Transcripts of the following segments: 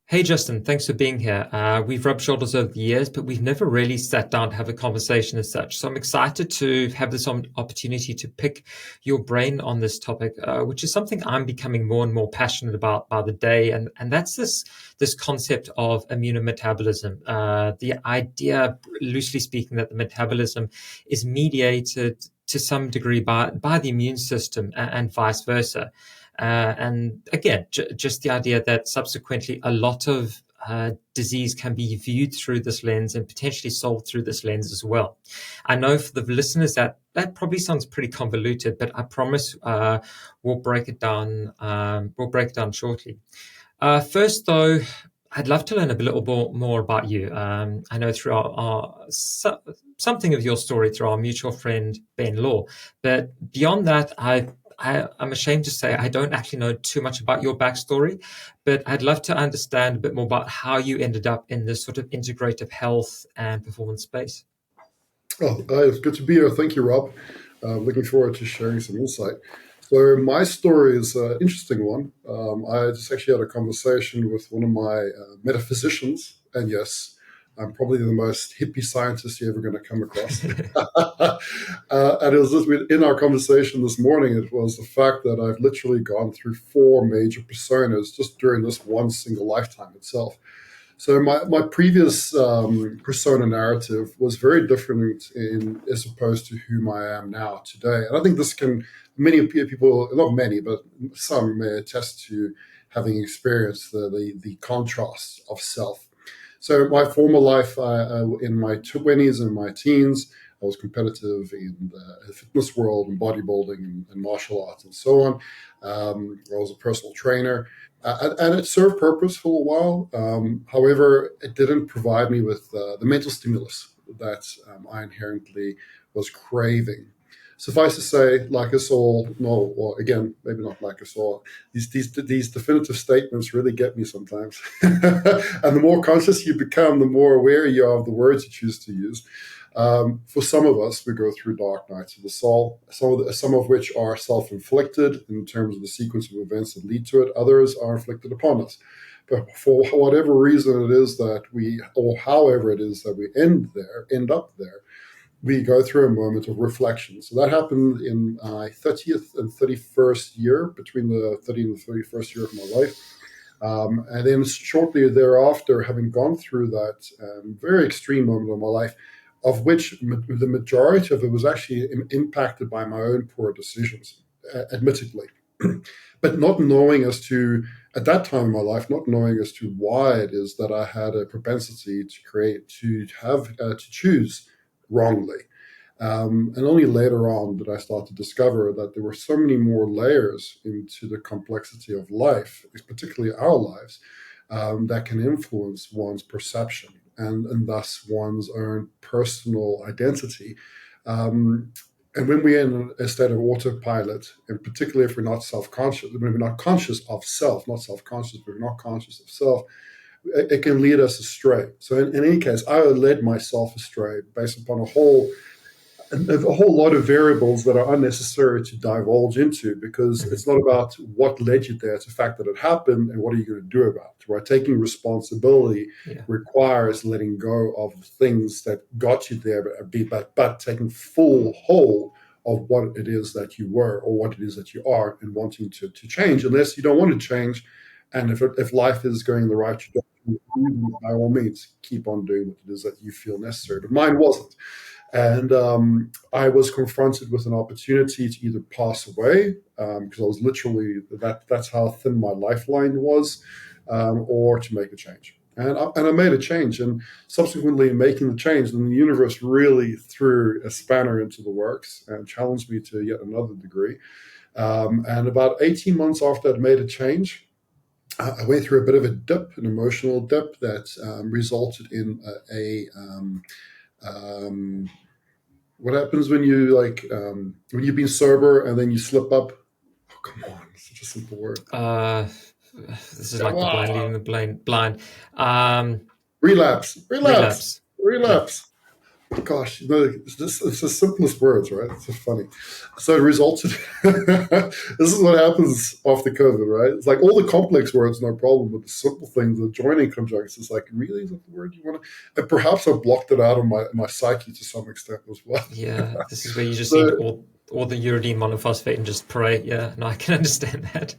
Hey, Justin, thanks for being here. We've rubbed shoulders over the years, but we've never really sat down to have a conversation as such. So I'm excited to have this opportunity to pick your brain on this topic, which is something I'm becoming more and more passionate about by the day. And that's this concept of immunometabolism. The idea, loosely speaking, that the metabolism is mediated to some degree by the immune system and vice versa. And again, just the idea that subsequently a lot of disease can be viewed through this lens and potentially solved through this lens as well. I know for the listeners that probably sounds pretty convoluted, but I promise we'll break it down. We'll break it down shortly. First, though, I'd love to learn a little more about you. I know through something of your story through our mutual friend Ben Law, but beyond that, I'm ashamed to say I don't actually know too much about your backstory, but I'd love to understand a bit more about how you ended up in this sort of integrative health and performance space. Oh, it's good to be here. Thank you, Rob. Looking forward to sharing some insight. So my story is an interesting one. I just actually had a conversation with one of my metaphysicians, and yes, I'm probably the most hippie scientist you're ever going to come across. And it was just in our conversation this morning, it was the fact that I've literally gone through 4 major personas just during this one single lifetime itself. So my previous persona narrative was very different as opposed to whom I am now today. And I think many people, not many, but some may attest to having experienced the contrast of self. So my former life, in my 20s and my teens, I was competitive in the fitness world and bodybuilding and martial arts and so on. I was a personal trainer. And it served purpose for a while. However, it didn't provide me with the mental stimulus that I inherently was craving. Suffice to say, like us all, again, maybe not like us all, these definitive statements really get me sometimes. And the more conscious you become, the more aware you are of the words you choose to use. For some of us, we go through dark nights of the soul, some of which are self-inflicted in terms of the sequence of events that lead to it. Others are inflicted upon us. But for whatever reason it is that or however it is that we end up there, we go through a moment of reflection. So that happened in my 30th and 31st year, between the 30th and the 31st year of my life. And then shortly thereafter, having gone through that very extreme moment of my life, of which the majority of it was actually impacted by my own poor decisions, admittedly. But not knowing at that time in my life, not knowing as to why it is that I had a propensity to choose wrongly. And only later on did I start to discover that there were so many more layers into the complexity of life, particularly our lives, that can influence one's perception and thus one's own personal identity. And when we're in a state of autopilot, and particularly if we're not self-conscious, when we're not conscious of self, not self-conscious, but we're not conscious of self, it can lead us astray. So in any case, I led myself astray based upon a whole lot of variables that are unnecessary to divulge into, because it's not about what led you there. It's the fact that it happened and what are you going to do about it, right? Taking responsibility requires letting go of the things that got you there, but taking full hold of what it is that you were or what it is that you are and wanting to change, unless you don't want to change. And if life is going in the right trajectory, by all means, keep on doing what it is that you feel necessary. But mine wasn't. And I was confronted with an opportunity to either pass away, because I was literally, that's how thin my lifeline was, or to make a change. And I made a change. And subsequently making the change, then the universe really threw a spanner into the works and challenged me to yet another degree. And about 18 months after I'd made a change, I went through a bit of a dip, an emotional dip that resulted in what happens when you when you've been sober and then you slip up come on, it's such a simple word. This is like the blind leading the blind. Relapse. Relapse. Yeah. Gosh, it's the simplest words, right? It's so funny. So it resulted. This is what happens after COVID, right? It's like all the complex words, no problem, but the simple things, the joining conjunctions, it's like, really, is that the word you want to? And perhaps I blocked it out of my psyche to some extent as well. Yeah, this is where you just So, need all the uridine monophosphate and just pray. Yeah, no, I can understand that.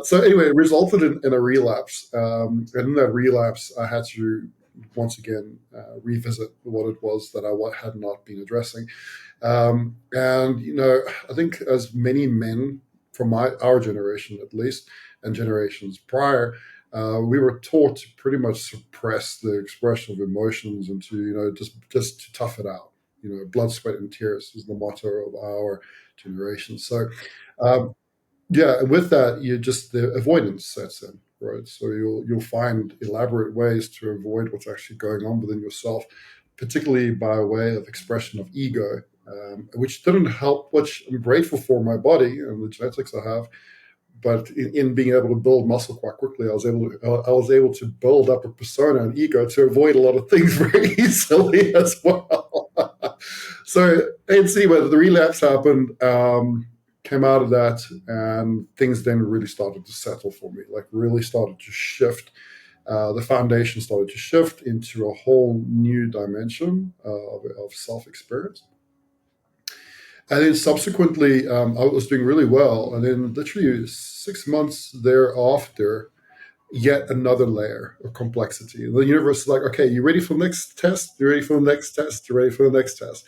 so anyway, it resulted in a relapse. And in that relapse, I had to once again revisit what it was that I had not been addressing. And, I think as many men from our generation, at least, and generations prior, we were taught to pretty much suppress the expression of emotions and to, just to tough it out. Blood, sweat, and tears is the motto of our generation. So, yeah, and with that, the avoidance sets in, right? So you'll find elaborate ways to avoid what's actually going on within yourself, particularly by way of expression of ego, which didn't help. Which I'm grateful for my body and the genetics I have, but in being able to build muscle quite quickly, I was able to build up a persona and ego to avoid a lot of things very easily as well. So anyway, the relapse happened. Came out of that, and things then really started to settle for me, like really started to shift. The foundation started to shift into a whole new dimension of self-experience. And then subsequently, I was doing really well. And then literally 6 months thereafter, yet another layer of complexity. The universe is like, okay, you ready for the next test? You ready for the next test? You ready for the next test?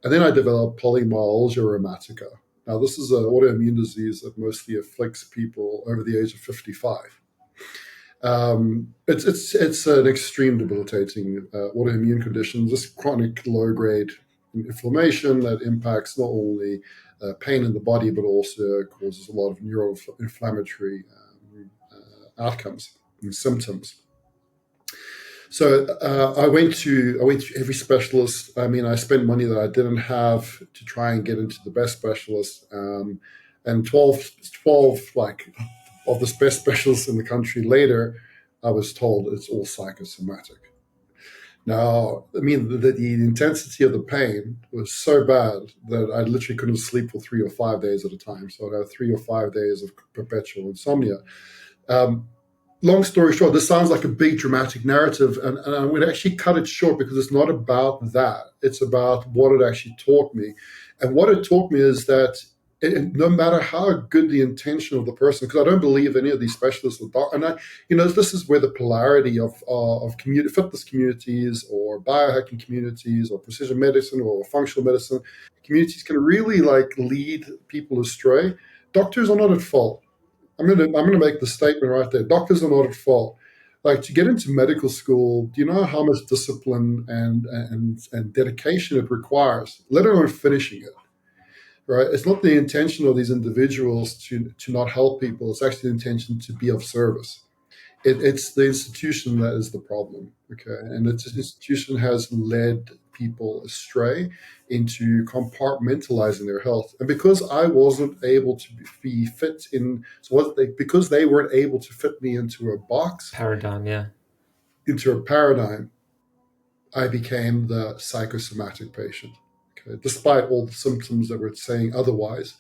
And then I developed polymyalgia rheumatica. Now, this is an autoimmune disease that mostly afflicts people over the age of 55. It's an extreme debilitating autoimmune condition, just chronic low-grade inflammation that impacts not only pain in the body, but also causes a lot of neuroinflammatory outcomes and symptoms. So I went to every specialist. I mean, I spent money that I didn't have to try and get into the best specialist. And 12 like of the best specialists in the country later, I was told it's all psychosomatic. Now, I mean, the intensity of the pain was so bad that I literally couldn't sleep for 3 or 5 days at a time. So I had 3 or 5 days of perpetual insomnia. Long story short, this sounds like a big dramatic narrative, and I'm going to actually cut it short because it's not about that. It's about what it actually taught me. And what it taught me is that no matter how good the intention of the person, because I don't believe any of these specialists are, and this is where the polarity of fitness communities or biohacking communities or precision medicine or functional medicine communities can really lead people astray. Doctors are not at fault. I'm gonna make the statement right there. Doctors are not at fault. Like, to get into medical school, do you know how much discipline and dedication it requires, let alone finishing it? Right? It's not the intention of these individuals to not help people. It's actually the intention to be of service. It's the institution that is the problem. Okay, and this institution has led people astray into compartmentalizing their health. And because I wasn't able to be fit in, because they weren't able to fit me into a box, into a paradigm, I became the psychosomatic patient. Okay, despite all the symptoms that were saying otherwise.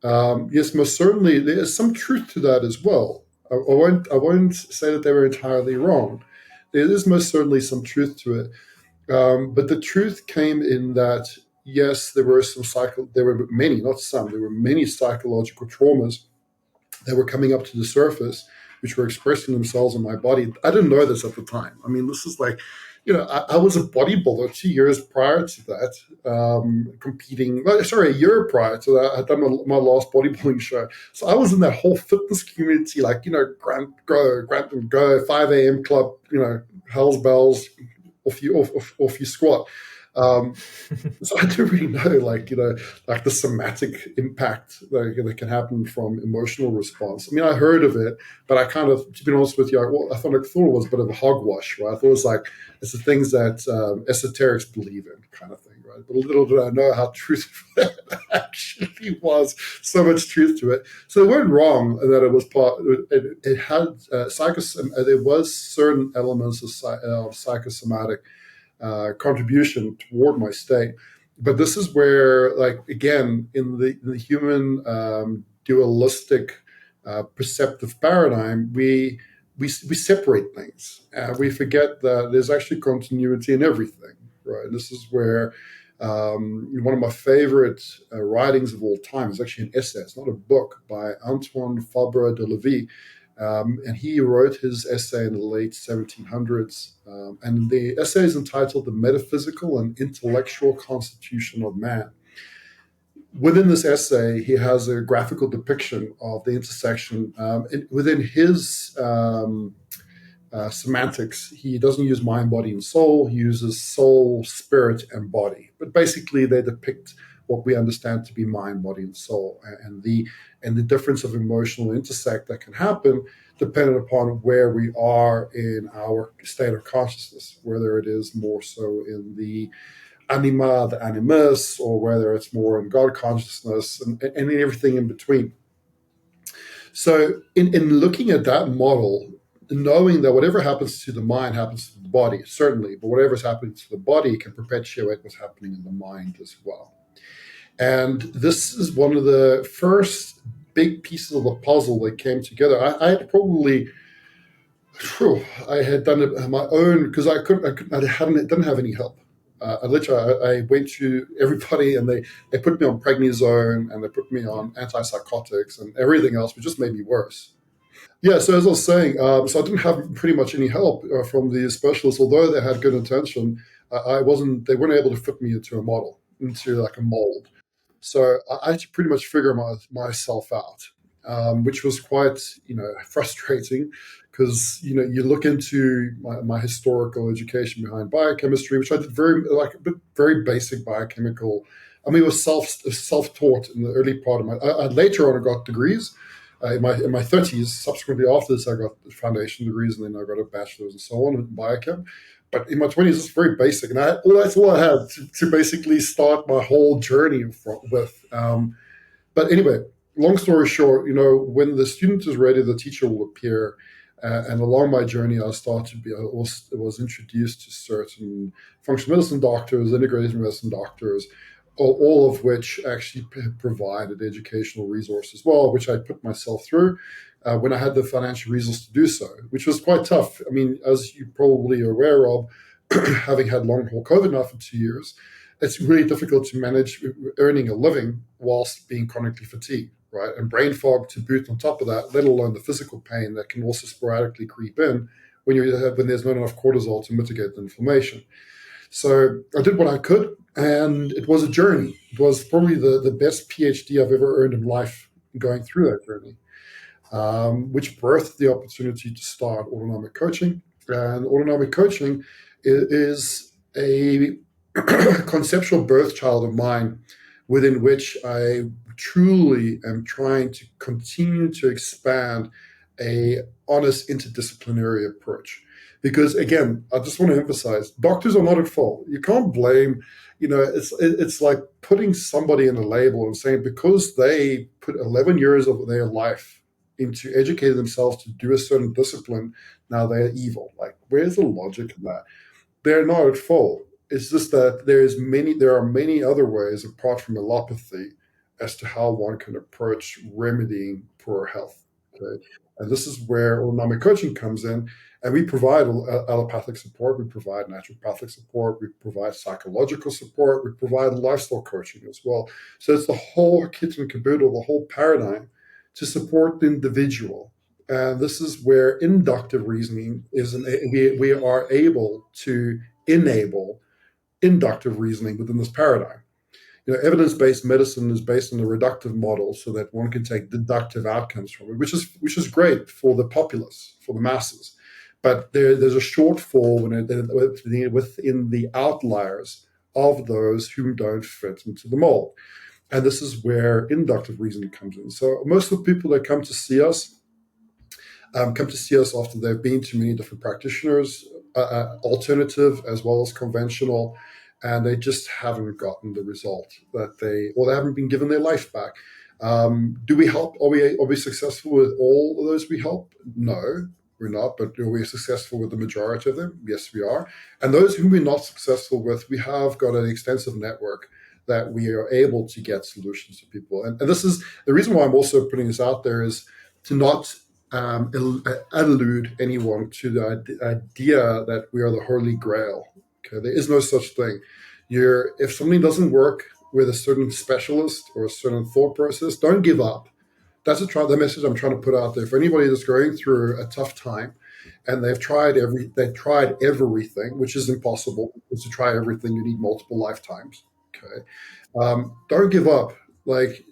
Yes, most certainly there is some truth to that as well. I won't say that they were entirely wrong. There is most certainly some truth to it. But the truth came in that, yes, there were many, not some, there were many psychological traumas that were coming up to the surface, which were expressing themselves in my body. I didn't know this at the time. I mean, this is like, I was a bodybuilder 2 years prior to that, competing. Sorry, a year prior to that, I had done my last bodybuilding show. So I was in that whole fitness community, Grant and Go, 5 a.m. club, hell's bells, off you squat. So I don't really know, the somatic impact that can happen from emotional response. I mean, I heard of it, but I kind of, to be honest with you, I thought it was a bit of a hogwash, right? I thought it was it's the things that esoterics believe in, kind of thing, right? But little did I know how truthful actually was so much truth to it. So they weren't wrong that it was part. It had there was certain elements of psychosomatic contribution toward my state. But this is where, like, again, in the human dualistic perceptive paradigm, we separate things. We forget that there's actually continuity in everything, right? This is where one of my favorite writings of all time is actually an essay. It's not a book, by Antoine Fabre de Levis. And he wrote his essay in the late 1700s. And the essay is entitled The Metaphysical and Intellectual Constitution of Man. Within this essay, he has a graphical depiction of the intersection. Within his semantics, he doesn't use mind, body, and soul. He uses soul, spirit, and body. But basically, they depict what we understand to be mind, body, and soul, and the difference of emotional intersect that can happen depending upon where we are in our state of consciousness, whether it is more so in the anima, the animus, or whether it's more in God consciousness, and everything in between. So in looking at that model, knowing that whatever happens to the mind happens to the body, certainly, but whatever's happening to the body can perpetuate what's happening in the mind as well. And this is one of the first big pieces of the puzzle that came together. I had probably, I had done it on my own because I didn't have any help. I went to everybody, and they put me on prednisone, and they put me on antipsychotics and everything else, which just made me worse. Yeah, so as I was saying, so I didn't have pretty much any help from the specialists, although they had good intention. I wasn't. They weren't able to fit me into a model, into like a mold. So I had to pretty much figure myself out, which was quite, frustrating, because you look into my historical education behind biochemistry, which I did very basic biochemical. I mean, it was self taught in the early part of my. Later on, I got degrees. In my 30s, subsequently after this, I got foundation degrees, and then I got a bachelor's and so on in biochem. But in my 20s, it's very basic, and that's all I had to basically start my whole journey with. But anyway, long story short, when the student is ready, the teacher will appear. And along my journey, I was introduced to certain functional medicine doctors, integrative medicine doctors, all of which actually provided educational resource as well, which I put myself through when I had the financial resources to do so, which was quite tough. I mean, as you probably are aware of, having had long haul COVID now for 2 years, it's really difficult to manage earning a living whilst being chronically fatigued, right? And brain fog to boot on top of that, let alone the physical pain that can also sporadically creep in when there's not enough cortisol to mitigate the inflammation. So I did what I could, and it was a journey. It was probably the best PhD I've ever earned in life going through that journey, which birthed the opportunity to start Autonomic Coaching. And Autonomic Coaching is a conceptual birth child of mine, within which I truly am trying to continue to expand a honest interdisciplinary approach. Because again, I just want to emphasize, doctors are not at fault. You can't blame, it's like putting somebody in a label and saying because they put 11 years of their life into educating themselves to do a certain discipline, now they're evil. Like, where's the logic in that? They're not at fault. It's just that there are many other ways apart from allopathy as to how one can approach remedying poor health. Okay, and this is where autonomic coaching comes in, and we provide allopathic support, we provide naturopathic support, we provide psychological support, we provide lifestyle coaching as well. So it's the whole kit and caboodle, the whole paradigm to support the individual. And this is where inductive reasoning we are able to enable inductive reasoning within this paradigm. Evidence-based medicine is based on a reductive model so that one can take deductive outcomes from it, which is great for the populace, for the masses. But there's a shortfall within the outliers of those who don't fit into the mold. And this is where inductive reasoning comes in. So most of the people that come to see us after they've been to many different practitioners, alternative as well as conventional. and they just haven't gotten the result that they haven't been given their life back. Do we help? Are we successful with all of those we help? No, we're not, but are we successful with the majority of them? Yes, we are. And those whom we're not successful with, we have got an extensive network that we are able to get solutions to people. And this is the reason why I'm also putting this out there, is to not allude anyone to the idea that we are the holy grail. Okay, there is no such thing. If something doesn't work with a certain specialist or a certain thought process, don't give up. That's the message I'm trying to put out there for anybody that's going through a tough time, and they've tried everything, which is impossible. Because to try everything, you need multiple lifetimes. Okay, don't give up. Like,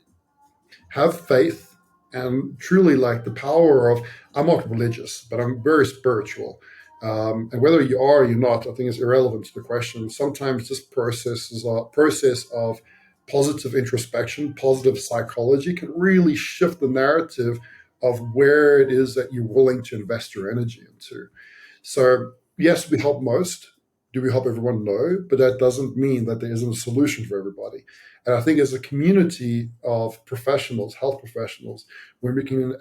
have faith, and truly, like, the power of. I'm not religious, but I'm very spiritual. And whether you are or you're not, I think is irrelevant to the question. Sometimes this process of positive introspection, positive psychology can really shift the narrative of where it is that you're willing to invest your energy into. So yes, we help most. Do we help everyone? No, but that doesn't mean that there isn't a solution for everybody. And I think as a community of professionals, health professionals,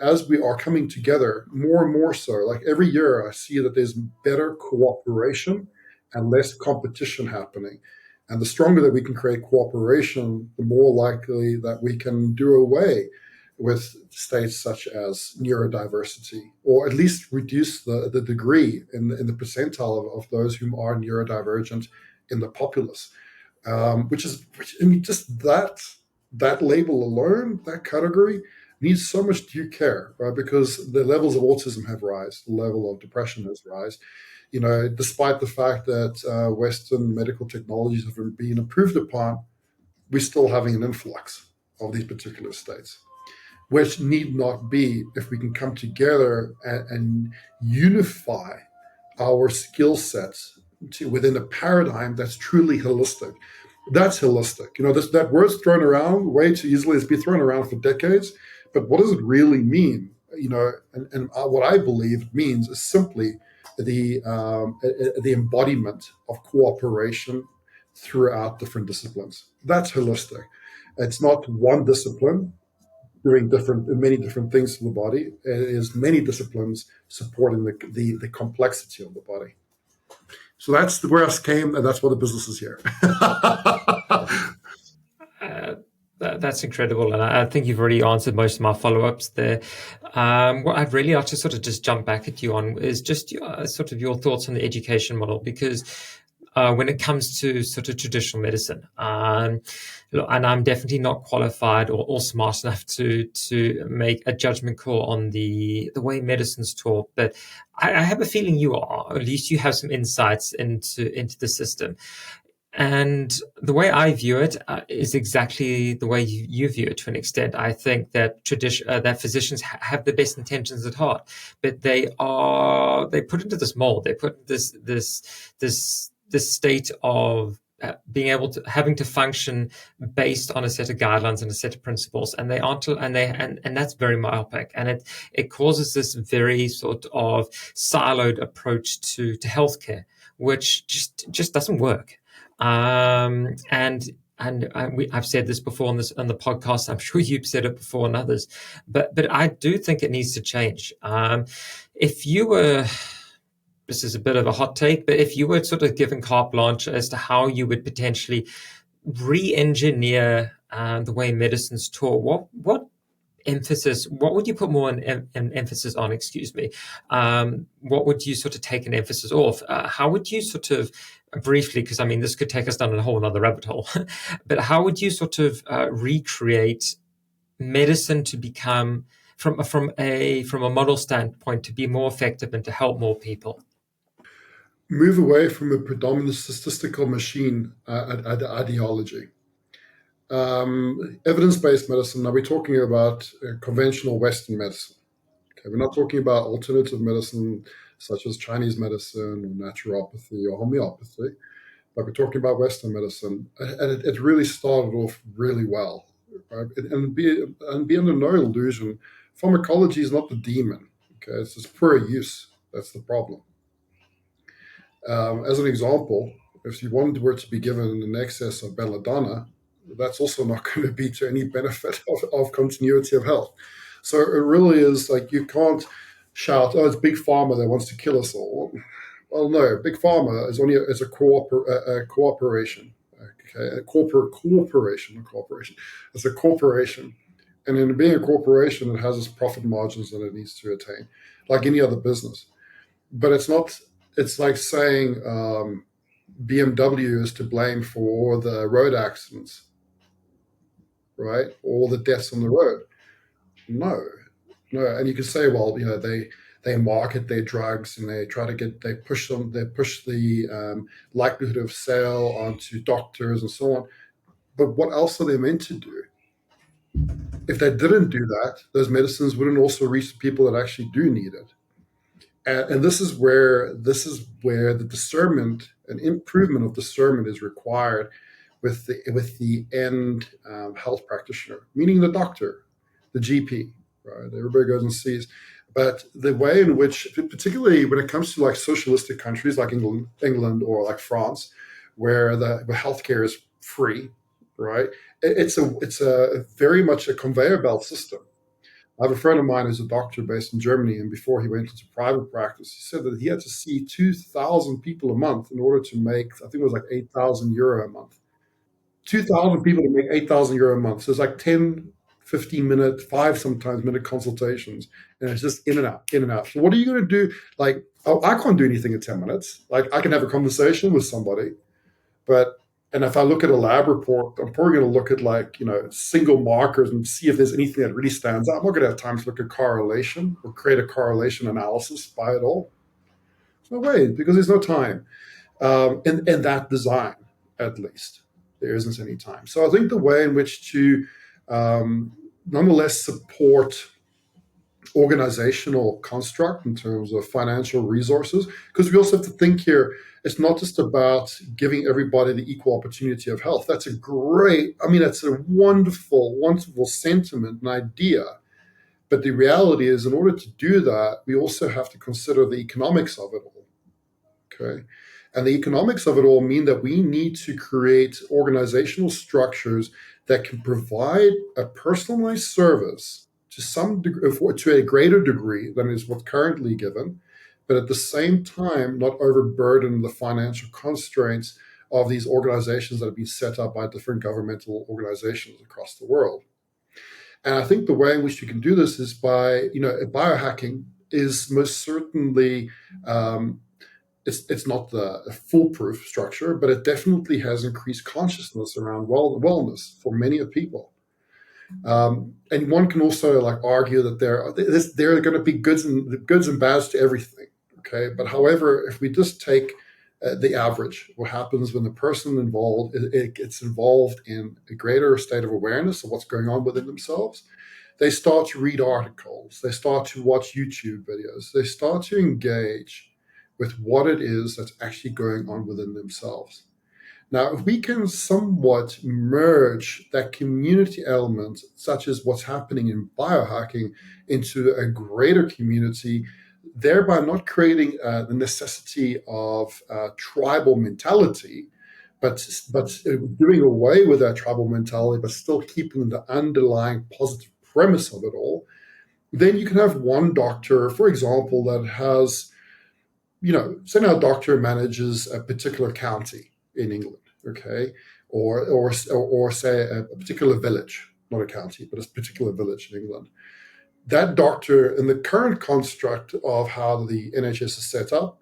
as we are coming together more and more so, like every year I see that there's better cooperation and less competition happening. And the stronger that we can create cooperation, the more likely that we can do away with states such as neurodiversity, or at least reduce the degree in the percentile of those who are neurodivergent in the populace. Just that label alone, that category, needs so much due care, right? Because the levels of autism have rise, the level of depression has rise. Despite the fact that Western medical technologies have been improved upon, we're still having an influx of these particular states, which need not be if we can come together and unify our skill sets within a paradigm that's truly holistic. That's holistic. That word's thrown around way too easily. It's been thrown around for decades, but what does it really mean? And what I believe it means is simply the embodiment of cooperation throughout different disciplines. That's holistic. It's not one discipline doing many different things to the body. It is many disciplines supporting the complexity of the body. So that's where I came, and that's why the business is here. That's incredible, and I think you've already answered most of my follow-ups there. What I'd really like to sort of just jump back at you on is just sort of your thoughts on the education model, because when it comes to sort of traditional medicine, and I'm definitely not qualified or smart enough to make a judgment call on the way medicine's taught, but I have a feeling you are, or at least you have some insights into the system. And the way I view it is exactly the way you view it to an extent. I think that that physicians have the best intentions at heart, but they put into this mold. They put this state of having to function based on a set of guidelines and a set of principles, and they aren't, and that's very myopic, and it causes this very sort of siloed approach to healthcare, which just doesn't work. And I've said this before on the podcast. I'm sure you've said it before and others, but I do think it needs to change. If you were, this is a bit of a hot take, but if you were sort of given carte blanche as to how you would potentially re-engineer the way medicine's taught, what would you put more an emphasis on? Excuse me. What would you sort of take an emphasis off? How would you sort of briefly, because I mean this could take us down a whole other rabbit hole, but how would you sort of recreate medicine to become from a model standpoint to be more effective and to help more people? Move away from a predominant statistical machine ideology. Evidence-based medicine. Now we're talking about conventional Western medicine. Okay, we're not talking about alternative medicine such as Chinese medicine or naturopathy or homeopathy, but we're talking about Western medicine, and it really started off really well. Right? And be under no illusion, pharmacology is not the demon. Okay, it's just poor use. That's the problem. As an example, If you one were to be given an excess of belladonna, that's also not going to be to any benefit of continuity of health. So it really is like you can't shout, "Oh, it's big pharma that wants to kill us all." Well, no, big pharma is only a cooperation. Okay, corporation, not cooperation. It's a corporation, and in being a corporation, it has its profit margins that it needs to attain, like any other business. But it's not. It's like saying BMW is to blame for all the road accidents, right? All the deaths on the road. No, no. And you can say, well, they market their drugs and they push the likelihood of sale onto doctors and so on. But what else are they meant to do? If they didn't do that, those medicines wouldn't also reach the people that actually do need it. And this is where the discernment and improvement of discernment is required with the end health practitioner, meaning the doctor, the GP, right? Everybody goes and sees. But the way in which, particularly when it comes to like socialistic countries like England or like France, where the healthcare is free, right? It's a very much a conveyor belt system. I have a friend of mine who's a doctor based in Germany, and before he went into private practice, he said that he had to see 2,000 people a month in order to make, I think it was like €8,000 a month. 2,000 people to make €8,000 a month. So it's like 10, 15 minute, 5 sometimes minute consultations. And it's just in and out, in and out. So what are you going to do? Like, oh, I can't do anything in 10 minutes. Like, I can have a conversation with somebody, but and if I look at a lab report, I'm probably going to look at like, single markers and see if there's anything that really stands out. I'm not going to have time to look at correlation or create a correlation analysis by it all. There's no way because there's no time. In that design, at least, there isn't any time. So I think the way in which to nonetheless support organizational construct in terms of financial resources, because we also have to think here, it's not just about giving everybody the equal opportunity of health. That's that's a wonderful, wonderful sentiment and idea. But the reality is, in order to do that, we also have to consider the economics of it all. Okay. And the economics of it all mean that we need to create organizational structures that can provide a personalized service to some degree, to a greater degree than is what's currently given, but at the same time not overburden the financial constraints of these organizations that have been set up by different governmental organizations across the world. And I think the way in which you can do this is by, biohacking is most certainly it's not the foolproof structure, but it definitely has increased consciousness around wellness for many of people. And one can also like argue that there are going to be goods and bads to everything. Okay, but however, if we just take the average, what happens when the person involved it gets involved in a greater state of awareness of what's going on within themselves, they start to read articles, they start to watch YouTube videos, they start to engage with what it is that's actually going on within themselves. Now, if we can somewhat merge that community element, such as what's happening in biohacking, into a greater community, thereby not creating the necessity of tribal mentality, but doing away with that tribal mentality, but still keeping the underlying positive premise of it all, then you can have one doctor, for example, that has, say now a doctor manages a particular county in England, okay, or say a particular village, not a county, but a particular village in England. That doctor, in the current construct of how the NHS is set up,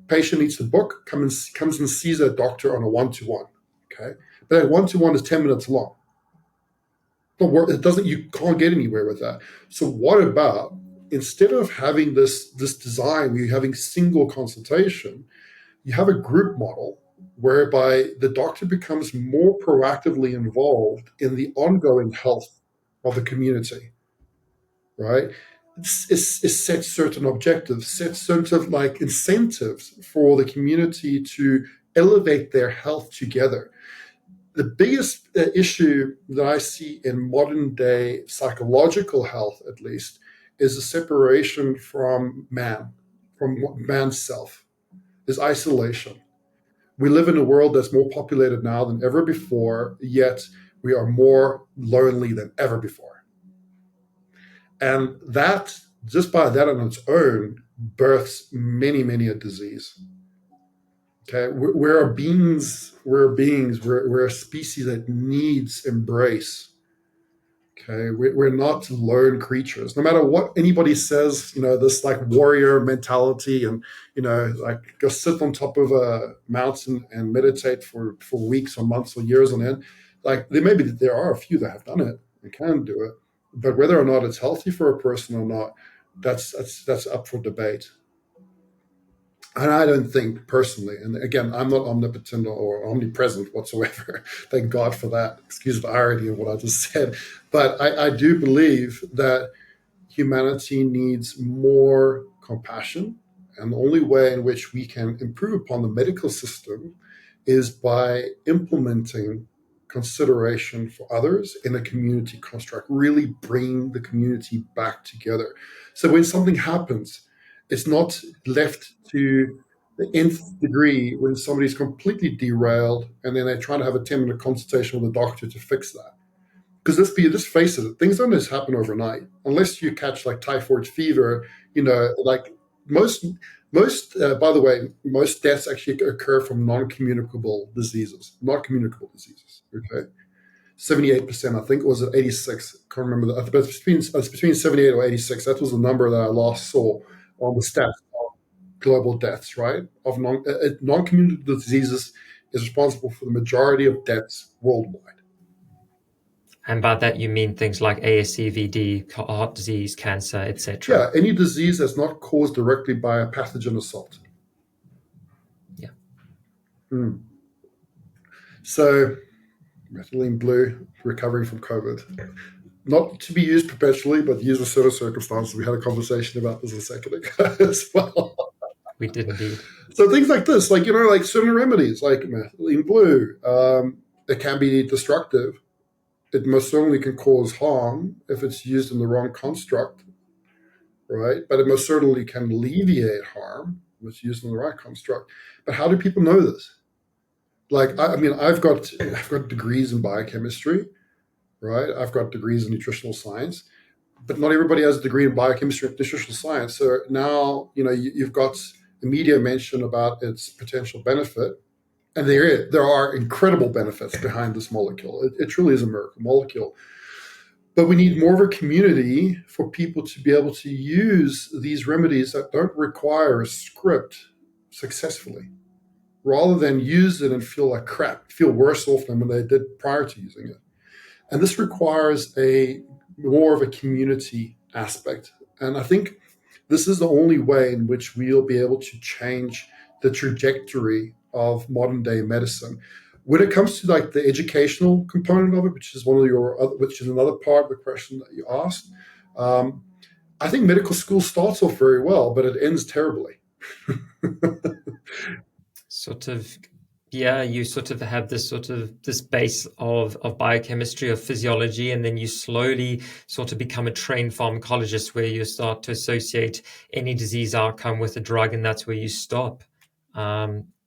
patient needs to book, comes and sees a doctor on a one-to-one, okay, but that one-to-one is 10 minutes long. It doesn't. You can't get anywhere with that. So what about instead of having this design, you're having single consultation, you have a group model whereby the doctor becomes more proactively involved in the ongoing health of the community, right? It sets certain objectives, sets certain like incentives for the community to elevate their health together. The biggest issue that I see in modern day psychological health, at least, is the separation from man's self, is isolation. We live in a world that's more populated now than ever before, yet we are more lonely than ever before. And that, just by that on its own, births many, many a disease. Okay, we're beings, we're a species that needs embrace. Okay, we're not lone creatures. No matter what anybody says, this like warrior mentality, and like go sit on top of a mountain and meditate for weeks or months or years on end. Like there are a few that have done it and can do it, but whether or not it's healthy for a person or not, that's up for debate. And I don't think personally, and again, I'm not omnipotent or omnipresent whatsoever. Thank God for that. Excuse the irony of what I just said. But I do believe that humanity needs more compassion. And the only way in which we can improve upon the medical system is by implementing consideration for others in a community construct, really bring the community back together. So when something happens, it's not left to the nth degree when somebody's completely derailed and then they're trying to have a 10-minute consultation with a doctor to fix that. Because let's face it, things don't just happen overnight. Unless you catch like typhoid fever, like most, by the way, most deaths actually occur from non-communicable diseases, okay? 78%, I think, or was it 86? Can't remember that. But it's between 78 or 86. That was the number that I last saw on the stats of global deaths, right? Of non-communicable diseases is responsible for the majority of deaths worldwide. And by that you mean things like ASCVD, heart disease, cancer, etc. Yeah, any disease that's not caused directly by a pathogen assault. Yeah. So, methylene blue, recovering from COVID. Not to be used perpetually, but used in certain circumstances. We had a conversation about this a second ago as well. We did indeed. So things like this, like certain remedies, like methylene blue, it can be destructive. It most certainly can cause harm if it's used in the wrong construct, right? But it most certainly can alleviate harm if it's used in the right construct. But how do people know this? Like, I've got degrees in biochemistry, right? I've got degrees in nutritional science, but not everybody has a degree in biochemistry and nutritional science. So now, you've got the media mention about its potential benefit. And there are incredible benefits behind this molecule. It truly is a miracle molecule. But we need more of a community for people to be able to use these remedies that don't require a script successfully, rather than use it and feel like crap, feel worse off than when they did prior to using it. And this requires more of a community aspect. And I think this is the only way in which we'll be able to change the trajectory of modern day medicine. When it comes to like the educational component of it, which is another part of the question that you asked, I think medical school starts off very well, but it ends terribly. You sort of have this base of biochemistry, of physiology, and then you slowly sort of become a trained pharmacologist where you start to associate any disease outcome with a drug, and that's where you stop.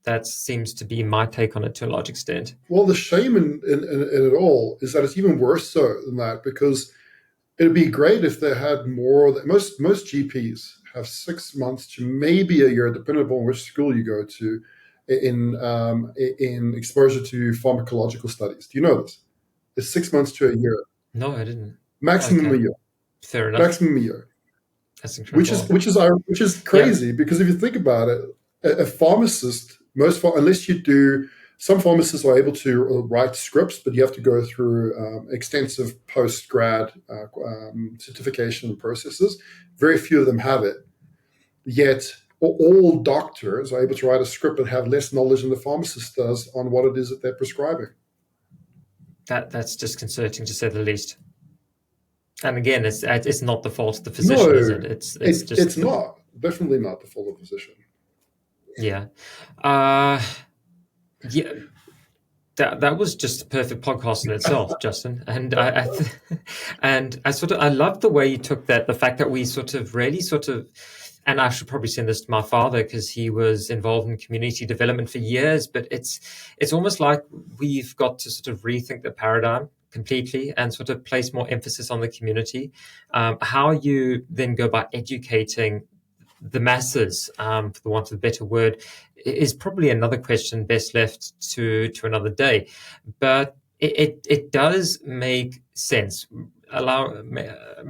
That seems to be my take on it to a large extent. Well, the shame in it all is that it's even worse so than that, because it'd be great if they had more. Most GPs have 6 months to maybe a year, depending upon which school you go to, in exposure to pharmacological studies. Do you know this? It's 6 months to a year. No, I didn't. Maximum a year. Fair enough. Maximum a year. That's incredible. Which is crazy, because if you think about it, a pharmacist, some pharmacists are able to write scripts, but you have to go through extensive post-grad certification processes. Very few of them have it. Yet all doctors are able to write a script and have less knowledge than the pharmacist does on what it is that they're prescribing. That's disconcerting, to say the least. And again, it's not the fault of the physician, is it? It's not. Definitely not the fault of the physician. Yeah. That was just a perfect podcast in itself, Justin. And I love the way you took that, the fact that we really and I should probably send this to my father because he was involved in community development for years. But it's almost like we've got to sort of rethink the paradigm completely and sort of place more emphasis on the community. How you then go about educating the masses, for the want of a better word, is probably another question best left to another day. But it does make sense.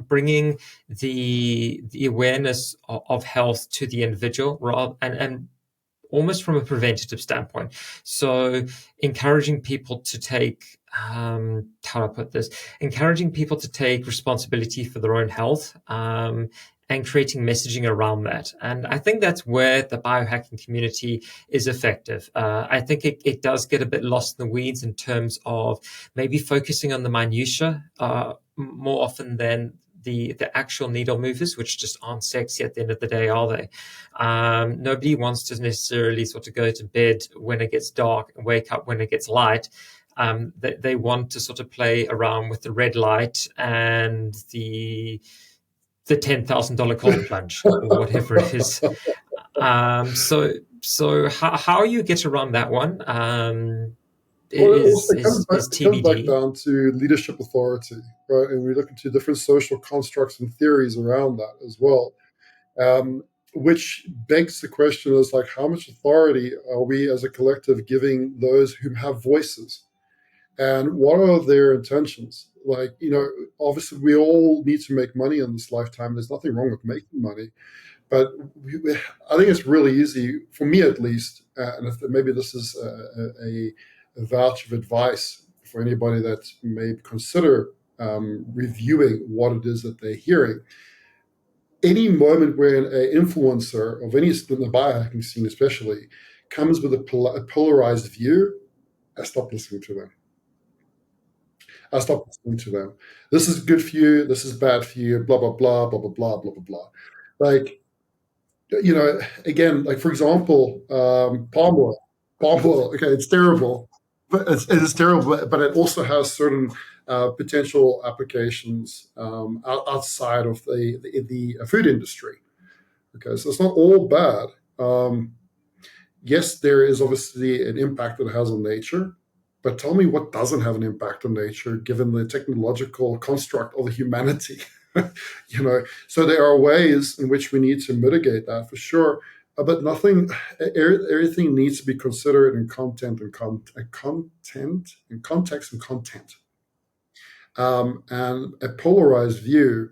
Bringing the awareness of health to the individual, rather and almost from a preventative standpoint. So encouraging people to take, how do I put this? Encouraging people to take responsibility for their own health, and creating messaging around that. And I think that's where the biohacking community is effective. I think it does get a bit lost in the weeds in terms of maybe focusing on the minutiae more often than the actual needle movers, which just aren't sexy at the end of the day, are they? Nobody wants to necessarily sort of go to bed when it gets dark and wake up when it gets light. They want to sort of play around with the red light and the $10,000 cold plunge or whatever it is. So how you get around that one Well, also, is it comes back TBD. down to leadership authority, right? And we look into different social constructs and theories around that as well, which begs the question is like, how much authority are we as a collective giving those who have voices? And what are their intentions? Like, obviously we all need to make money in this lifetime. There's nothing wrong with making money. But I think it's really easy, for me at least, and if maybe this is a vouch of advice for anybody that may consider reviewing what it is that they're hearing. Any moment where an influencer of any, in the biohacking scene especially, comes with a polarized view, I stop listening to them. This is good for you, this is bad for you, blah, blah, blah, blah, blah, blah, blah, blah, blah. Like, again, like for example, palm oil. Okay, it's terrible, but it is terrible. But it also has certain potential applications outside of the food industry. Okay, so it's not all bad. Yes, there is obviously an impact that it has on nature, but tell me what doesn't have an impact on nature, given the technological construct of humanity. So there are ways in which we need to mitigate that for sure, but everything needs to be considered in context and content. And a polarized view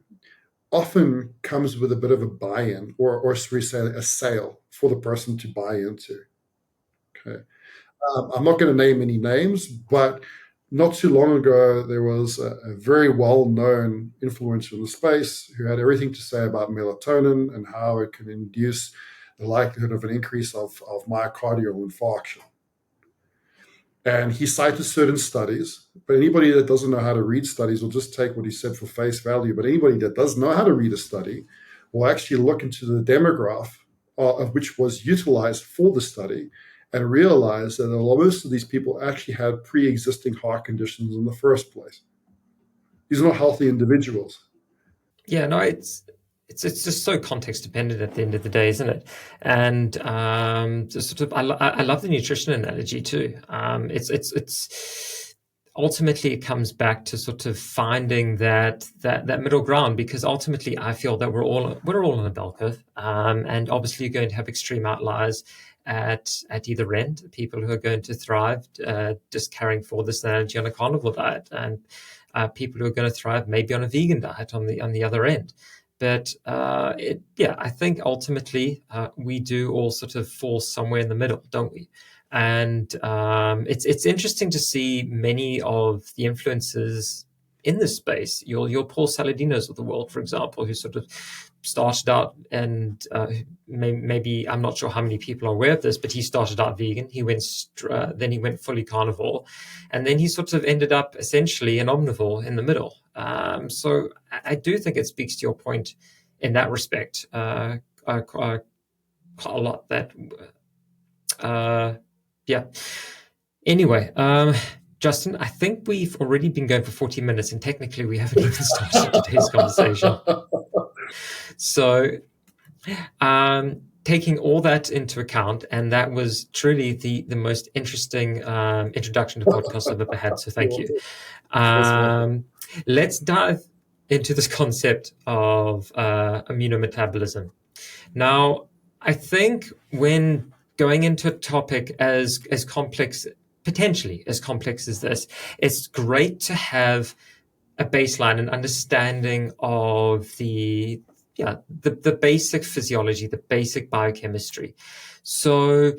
often comes with a bit of a buy-in, or should we say a sale for the person to buy into. Okay, I'm not going to name any names, but not too long ago, there was a very well-known influencer in the space who had everything to say about melatonin and how it can induce the likelihood of an increase of myocardial infarction. And he cited certain studies, but anybody that doesn't know how to read studies will just take what he said for face value. But anybody that does know how to read a study will actually look into the demograph of which was utilized for the study and realize that most of these people actually had pre-existing heart conditions in the first place. These are not healthy individuals. Yeah, no, it's just so context dependent at the end of the day, isn't it? And just sort of, I love the nutrition analogy too. It's ultimately it comes back to sort of finding that middle ground, because ultimately I feel that we're all on a bell curve, and obviously you're going to have extreme outliers at either end. People who are going to thrive, just carrying forward this analogy, on a carnivore diet, and people who are going to thrive maybe on a vegan diet on the other end. But I think ultimately we do all sort of fall somewhere in the middle, don't we? And it's interesting to see many of the influences in this space. Your Paul Saladinos of the world, for example, who sort of started out, and maybe I'm not sure how many people are aware of this, but he started out vegan. He went then he went fully carnivore, and then he sort of ended up essentially an omnivore in the middle. So I do think it speaks to your point in that respect quite a lot. That yeah. Anyway, Justin, I think we've already been going for 40 minutes, and technically we haven't even started today's conversation. So Taking all that into account, and that was truly the most interesting introduction to podcasts I've ever had. So thank you. Most welcome. Let's dive into this concept of immunometabolism. Now, I think when going into a topic as complex, potentially as complex as this, it's great to have a baseline and understanding of the basic physiology, the basic biochemistry. So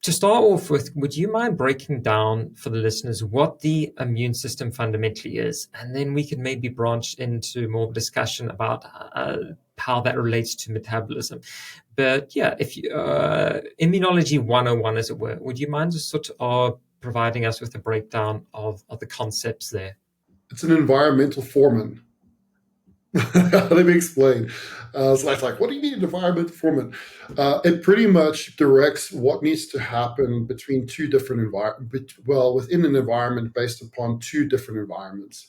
to start off with, would you mind breaking down for the listeners what the immune system fundamentally is? And then we could maybe branch into more discussion about how that relates to metabolism. But yeah, if you, immunology 101, as it were, would you mind just sort of providing us with a breakdown of the concepts there? It's an environmental foreman. Let me explain. So it's like, what do you mean an environmental foreman? It pretty much directs what needs to happen between two different environments, within an environment based upon two different environments.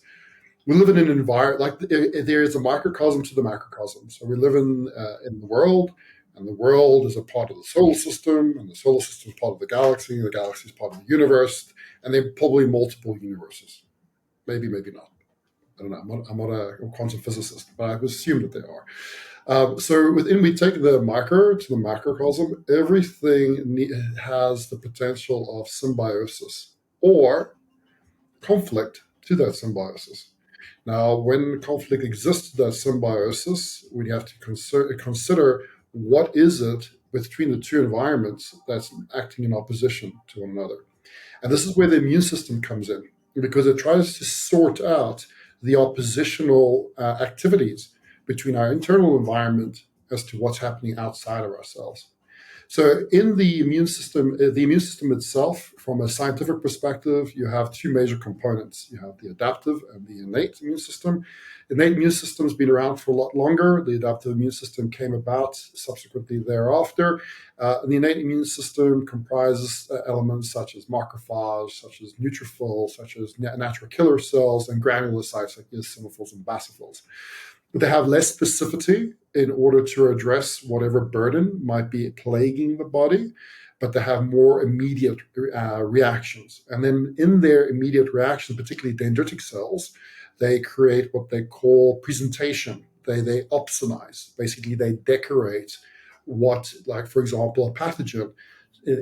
We live in an environment, like there is a microcosm to the macrocosm. So we live in the world, and the world is a part of the solar system, and the solar system is part of the galaxy is part of the universe, and then probably multiple universes. Maybe, maybe not. I don't know. I'm not a quantum physicist, but I would assume that there are. So we take the micro to the macrocosm. Everything has the potential of symbiosis or conflict to that symbiosis. Now, when conflict exists to that symbiosis, we have to consider what is it between the two environments that's acting in opposition to one another. And this is where the immune system comes in, because it tries to sort out the oppositional activities between our internal environment as to what's happening outside of ourselves. So in the immune system itself, from a scientific perspective, you have two major components. You have the adaptive and the innate immune system. The innate immune system has been around for a lot longer. The adaptive immune system came about subsequently thereafter. The innate immune system comprises elements such as macrophage, such as neutrophils, such as natural killer cells, and granulocytes like eosinophils and basophils. They have less specificity in order to address whatever burden might be plaguing the body, but they have more immediate reactions. And then in their immediate reactions, particularly dendritic cells, they create what they call presentation. They opsonize. Basically, they decorate what, like, for example, a pathogen,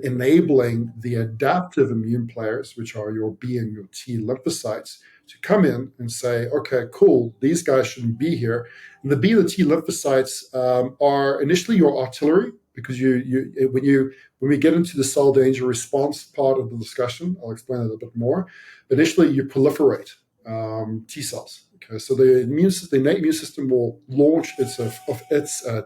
enabling the adaptive immune players, which are your B and your T lymphocytes, to come in and say, okay, cool, these guys shouldn't be here. And the B and the T lymphocytes are initially your artillery, because when we get into the cell danger response part of the discussion, I'll explain it a bit more. Initially, you proliferate T cells. Okay, so the innate immune system will launch its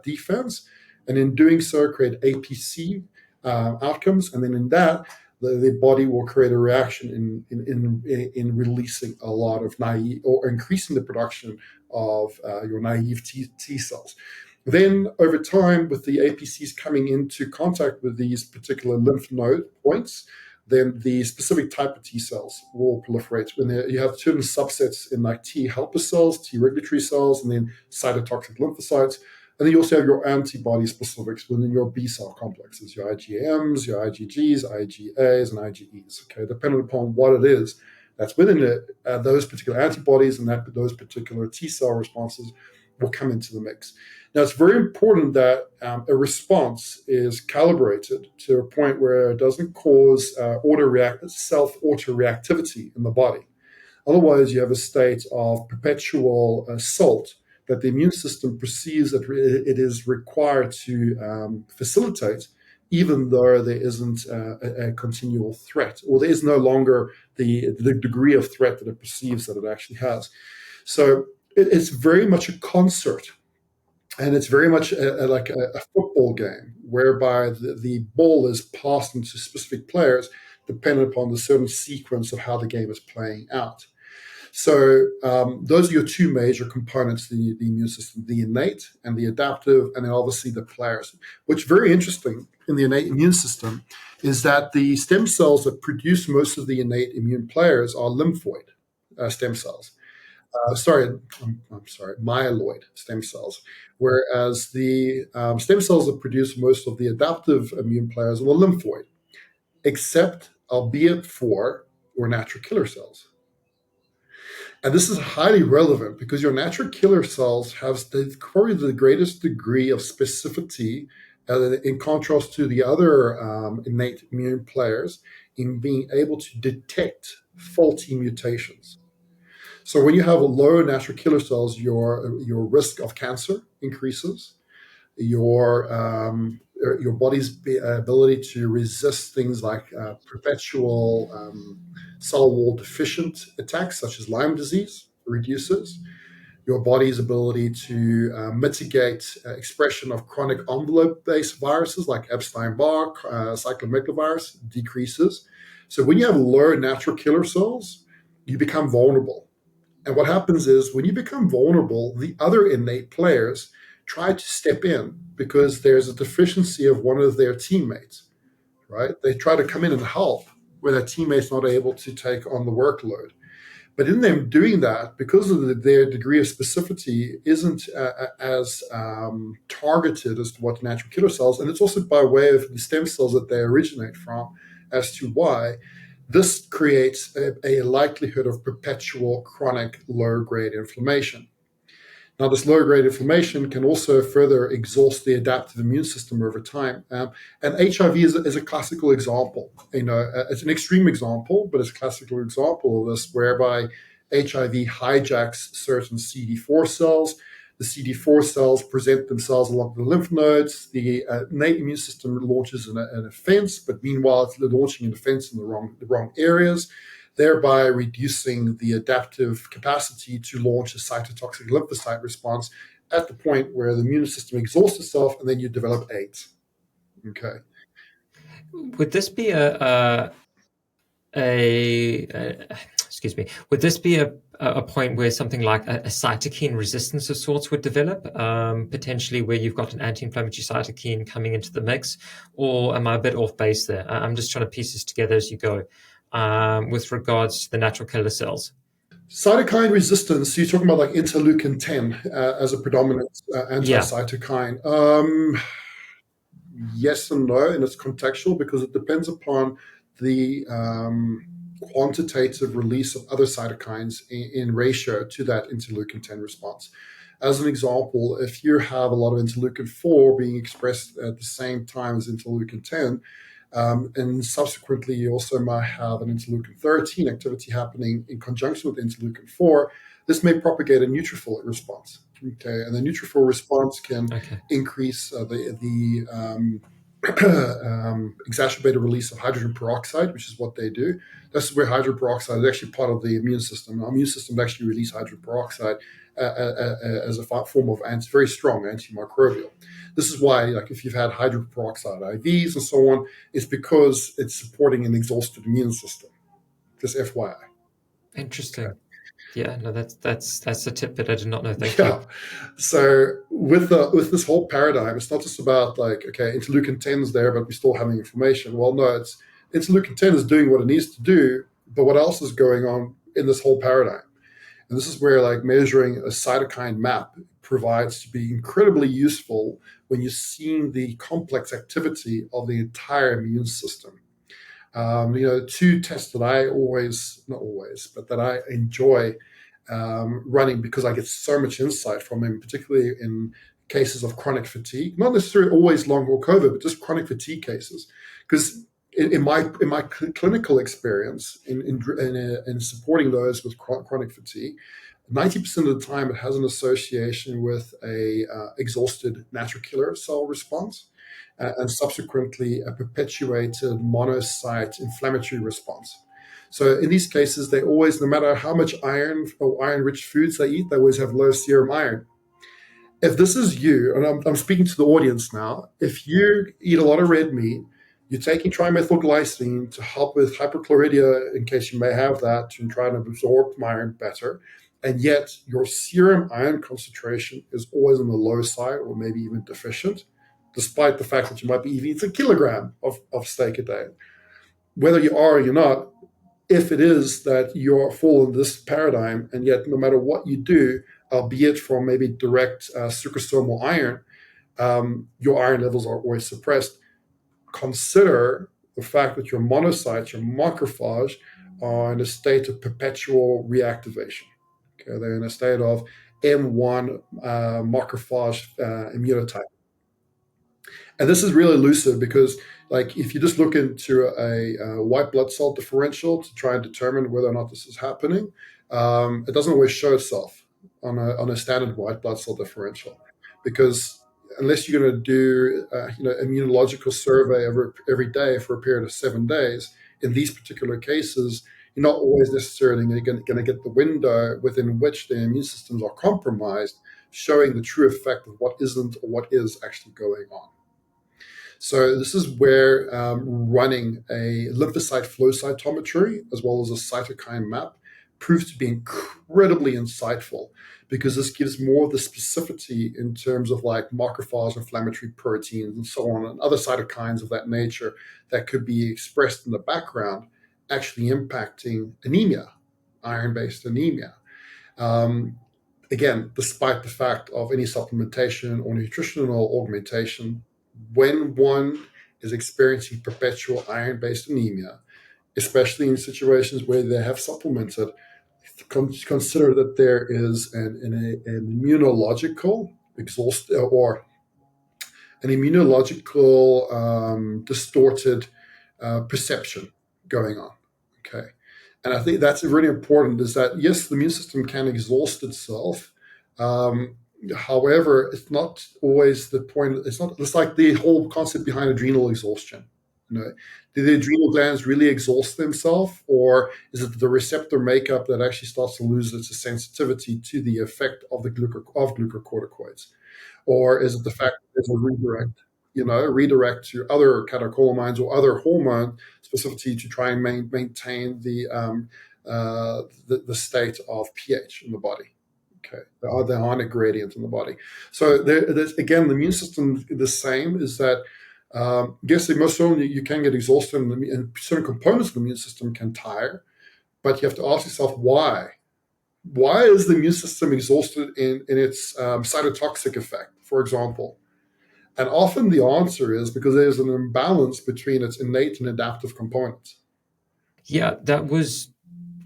defense, and in doing so, create APC outcomes, and then in that, the body will create a reaction in releasing a lot of naive, or increasing the production of your naive T cells. Then over time, with the APCs coming into contact with these particular lymph node points, then the specific type of T cells will proliferate. When you have certain subsets in like T helper cells, T regulatory cells, and then cytotoxic lymphocytes. And then you also have your antibody specifics within your B cell complexes, your IgMs, your IgGs, IgAs, and IgEs. Okay, depending upon what it is that's within it, those particular antibodies and those particular T cell responses will come into the mix. Now, it's very important that a response is calibrated to a point where it doesn't cause self-auto-reactivity in the body. Otherwise, you have a state of perpetual assault that the immune system perceives that it is required to facilitate, even though there isn't a continual threat, or there is no longer the degree of threat that it perceives that it actually has. So it's very much a concert. And it's very much like a football game, whereby the ball is passed into specific players depending upon the certain sequence of how the game is playing out. So those are your two major components, the immune system, the innate and the adaptive, and then obviously the players. What's very interesting in the innate immune system is that the stem cells that produce most of the innate immune players are lymphoid stem cells. I'm sorry, myeloid stem cells, whereas the stem cells that produce most of the adaptive immune players are the lymphoid, except albeit for your natural killer cells. And this is highly relevant because your natural killer cells have probably the greatest degree of specificity in contrast to the other innate immune players in being able to detect faulty mutations. So when you have a low natural killer cells, your risk of cancer increases. Your body's ability to resist things like perpetual cell wall deficient attacks, such as Lyme disease, reduces. Your body's ability to mitigate expression of chronic envelope-based viruses like Epstein-Barr, cytomegalovirus decreases. So when you have low natural killer cells, you become vulnerable. And what happens is when you become vulnerable, the other innate players try to step in because there's a deficiency of one of their teammates, right? They try to come in and help where their teammate's not able to take on the workload. But in them doing that, because of their degree of specificity isn't as targeted as to what natural killer cells, and it's also by way of the stem cells that they originate from, as to why this creates a likelihood of perpetual chronic low-grade inflammation. Now, this low-grade inflammation can also further exhaust the adaptive immune system over time. And HIV is a classical example. It's an extreme example, but it's a classical example of this, whereby HIV hijacks certain CD4 cells. The CD4 cells present themselves along the lymph nodes. The innate immune system launches an offense, but meanwhile, it's launching an offense in the wrong areas, thereby reducing the adaptive capacity to launch a cytotoxic lymphocyte response at the point where the immune system exhausts itself, and then you develop AIDS. Okay. Would this be excuse me, would this be a point where something like a cytokine resistance of sorts would develop, potentially where you've got an anti-inflammatory cytokine coming into the mix, or am I a bit off base there? I'm just trying to piece this together as you go with regards to the natural killer cells. Cytokine resistance, you're talking about like interleukin 10 as a predominant anti-cytokine. Yes and no, and it's contextual because it depends upon the quantitative release of other cytokines in ratio to that interleukin 10 response. As an example, if you have a lot of interleukin 4 being expressed at the same time as interleukin 10, and subsequently you also might have an interleukin 13 activity happening in conjunction with interleukin 4, this may propagate a neutrophil response. Okay, and the neutrophil response can increase the exacerbated release of hydrogen peroxide, which is what they do. That's where hydrogen peroxide is actually part of the immune system. Our immune system actually releases hydrogen peroxide as a form of very strong antimicrobial. This is why, like, if you've had hydrogen peroxide IVs and so on, it's because it's supporting an exhausted immune system. Just FYI. Interesting. Okay. Yeah, no, that's a tip that I did not know. Thank you. So with this whole paradigm, it's not just about like, okay, interleukin 10 is there, but we're still having inflammation. Well, no, it's interleukin 10 is doing what it needs to do, but what else is going on in this whole paradigm? And this is where like measuring a cytokine map provides to be incredibly useful when you're seeing the complex activity of the entire immune system. Two tests that that I enjoy running because I get so much insight from them, particularly in cases of chronic fatigue, not necessarily always long haul COVID, but just chronic fatigue cases. Because in my clinical experience in supporting those with chronic fatigue, 90% of the time it has an association with a exhausted natural killer cell response. And subsequently a perpetuated monocyte inflammatory response. So in these cases, they always, no matter how much iron or iron-rich foods they eat, they always have low serum iron. If this is you, and I'm speaking to the audience now, if you eat a lot of red meat, you're taking trimethylglycine to help with hyperchlorhydria, in case you may have that, to try to absorb iron better, and yet your serum iron concentration is always on the low side or maybe even deficient, despite the fact that you might be eating a kilogram of steak a day. Whether you are or you're not, if it is that you're full in this paradigm, and yet no matter what you do, albeit from maybe direct sucrosomal iron, your iron levels are always suppressed, consider the fact that your monocytes, your macrophage, are in a state of perpetual reactivation. Okay, they're in a state of M1 macrophage immunotype. And this is really elusive because, like, if you just look into a white blood cell differential to try and determine whether or not this is happening, it doesn't always show itself on a standard white blood cell differential, because unless you're going to do immunological survey every day for a period of 7 days, in these particular cases, you're not always necessarily going to get the window within which the immune systems are compromised, showing the true effect of what isn't or what is actually going on. So this is where running a lymphocyte flow cytometry as well as a cytokine map proves to be incredibly insightful, because this gives more of the specificity in terms of like macrophage inflammatory proteins and so on, and other cytokines of that nature that could be expressed in the background, actually impacting anemia, iron-based anemia. Again, despite the fact of any supplementation or nutritional augmentation, when one is experiencing perpetual iron-based anemia, especially in situations where they have supplemented, consider that there is an immunological exhaust or an immunological distorted perception going on. Okay. And I think that's really important, is that, yes, the immune system can exhaust itself. However, it's not always the point. It's like the whole concept behind adrenal exhaustion. Do the adrenal glands really exhaust themselves, or is it the receptor makeup that actually starts to lose its sensitivity to the effect of the glucocorticoids? Or is it the fact that there's a redirect to other catecholamines or other hormone specificity to try and maintain the state of pH in the body? Okay, the ionic gradient in the body. So there's, again, the immune system, the same, is that yes, most certainly you can get exhausted, and certain components of the immune system can tire, but you have to ask yourself why. Why is the immune system exhausted in its cytotoxic effect, for example? And often the answer is because there's an imbalance between its innate and adaptive components. Yeah, that was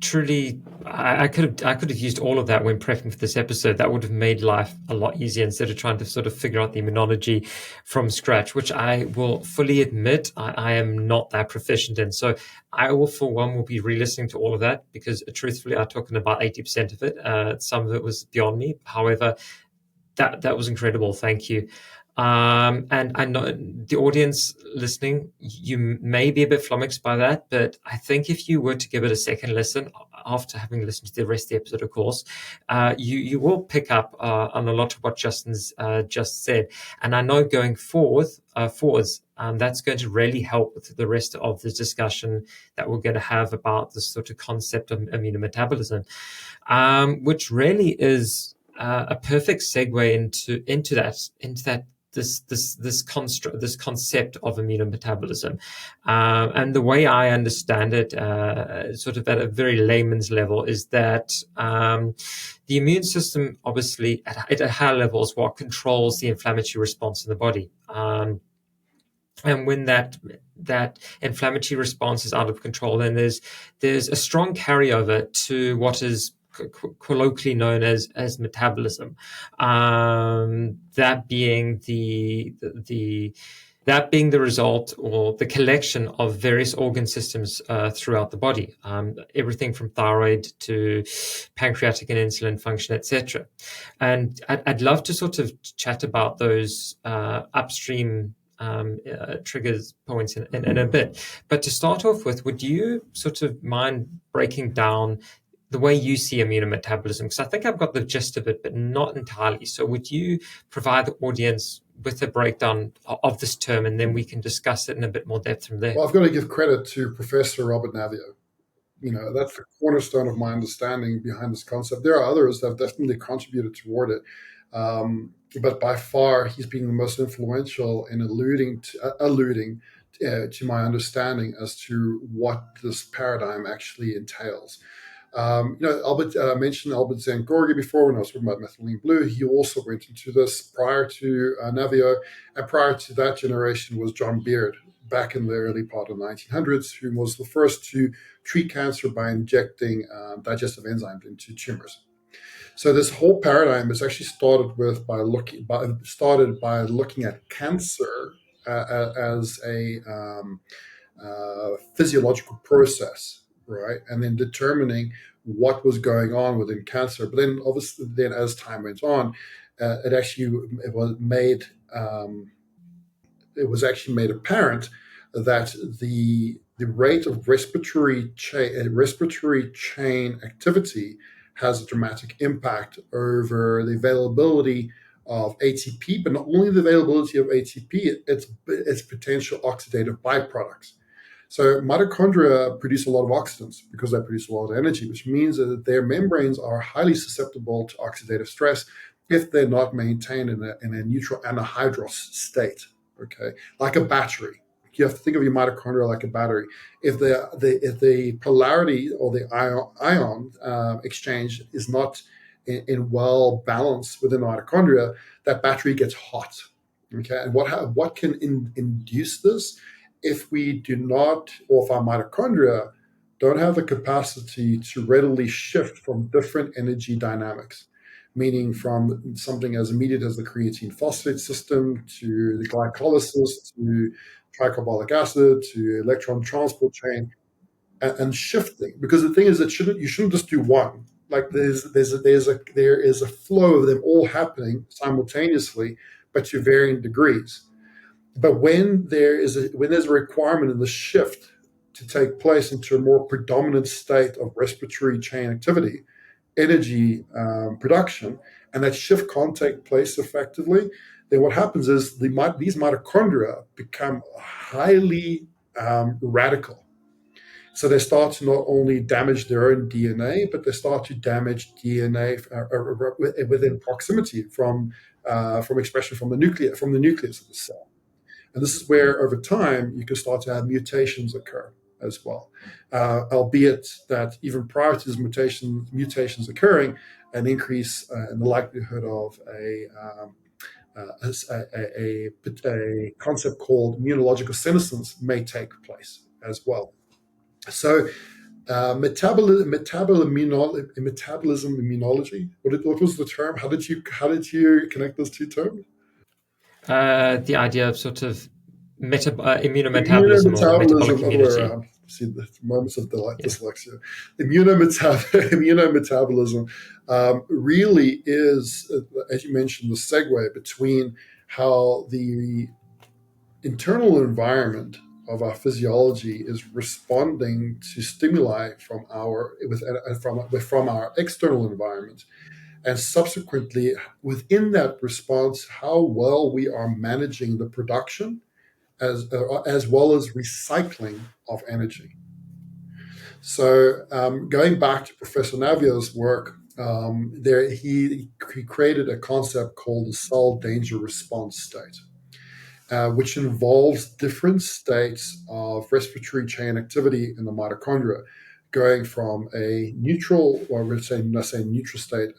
truly, I could have used all of that when prepping for this episode. That would have made life a lot easier, instead of trying to sort of figure out the immunology from scratch, which I will fully admit I am not that proficient in. So I will, for one, will be re-listening to all of that, because truthfully, I took in about 80% of it. Some of it was beyond me. However, that was incredible. Thank you. And I know the audience listening, you may be a bit flummoxed by that, but I think if you were to give it a second listen after having listened to the rest of the episode, of course, you will pick up on a lot of what Justin's just said. And I know going forwards, that's going to really help with the rest of the discussion that we're going to have about this sort of concept of immunometabolism, which really is a perfect segue into that this concept of immunometabolism, and the way I understand it, sort of at a very layman's level, is that the immune system, obviously at a high level, is what controls the inflammatory response in the body. And when that inflammatory response is out of control, then there's a strong carryover to what is colloquially known as metabolism. That being the result or the collection of various organ systems throughout the body, everything from thyroid to pancreatic and insulin function, etc. And I'd love to sort of chat about those upstream triggers points in a bit. But to start off with, would you sort of mind breaking down the way you see immunometabolism? Because I think I've got the gist of it, but not entirely. So would you provide the audience with a breakdown of this term, and then we can discuss it in a bit more depth from there? Well, I've got to give credit to Professor Robert Navio. That's the cornerstone of my understanding behind this concept. There are others that have definitely contributed toward it. But by far, he's been the most influential in alluding to my understanding as to what this paradigm actually entails. Albert mentioned Albert Szent-Györgyi before when I was talking about methylene blue. He also went into this prior to Navio, and prior to that generation was John Beard back in the early part of the 1900s, who was the first to treat cancer by injecting digestive enzymes into tumors. So this whole paradigm is actually started by looking at cancer as a physiological process, right? And then determining what was going on within cancer. But then, obviously, then as time went on, it was actually made apparent that the rate of respiratory chain activity has a dramatic impact over the availability of ATP, but not only the availability of ATP, its potential oxidative byproducts. So mitochondria produce a lot of oxidants because they produce a lot of energy, which means that their membranes are highly susceptible to oxidative stress if they're not maintained in a neutral anhydrous state. Okay, like a battery. You have to think of your mitochondria like a battery. If the polarity or the ion exchange is not in well balance within the mitochondria, that battery gets hot. Okay, and what can induce this? If we do not, or if our mitochondria don't have the capacity to readily shift from different energy dynamics, meaning from something as immediate as the creatine phosphate system to the glycolysis to tricarbolic acid to electron transport chain, and shifting. Because the thing is that you shouldn't just do one. Like there is a flow of them all happening simultaneously, but to varying degrees. But when there's a requirement in the shift to take place into a more predominant state of respiratory chain activity, energy production, and that shift can't take place effectively, then what happens is these mitochondria become highly radical. So they start to not only damage their own DNA, but they start to damage DNA within proximity from expression from the nucleus of the cell. And this is where, over time, you can start to have mutations occur as well, albeit that even prior to these mutations occurring, an increase in the likelihood of a concept called immunological senescence may take place as well. So metabolism immunology. What was the term? How did you connect those two terms? The idea of sort of immunometabolism or metabolic Immunometabolism, other way immunity. around. See the moments of dyslexia. Immunometabolism really is, as you mentioned, the segue between how the internal environment of our physiology is responding to stimuli from our external environment, and subsequently within that response, how well we are managing the production as well as recycling of energy. So going back to Professor Navio's work, he created a concept called the cell danger response state, which involves different states of respiratory chain activity in the mitochondria, going from a neutral, or let's say neutral state,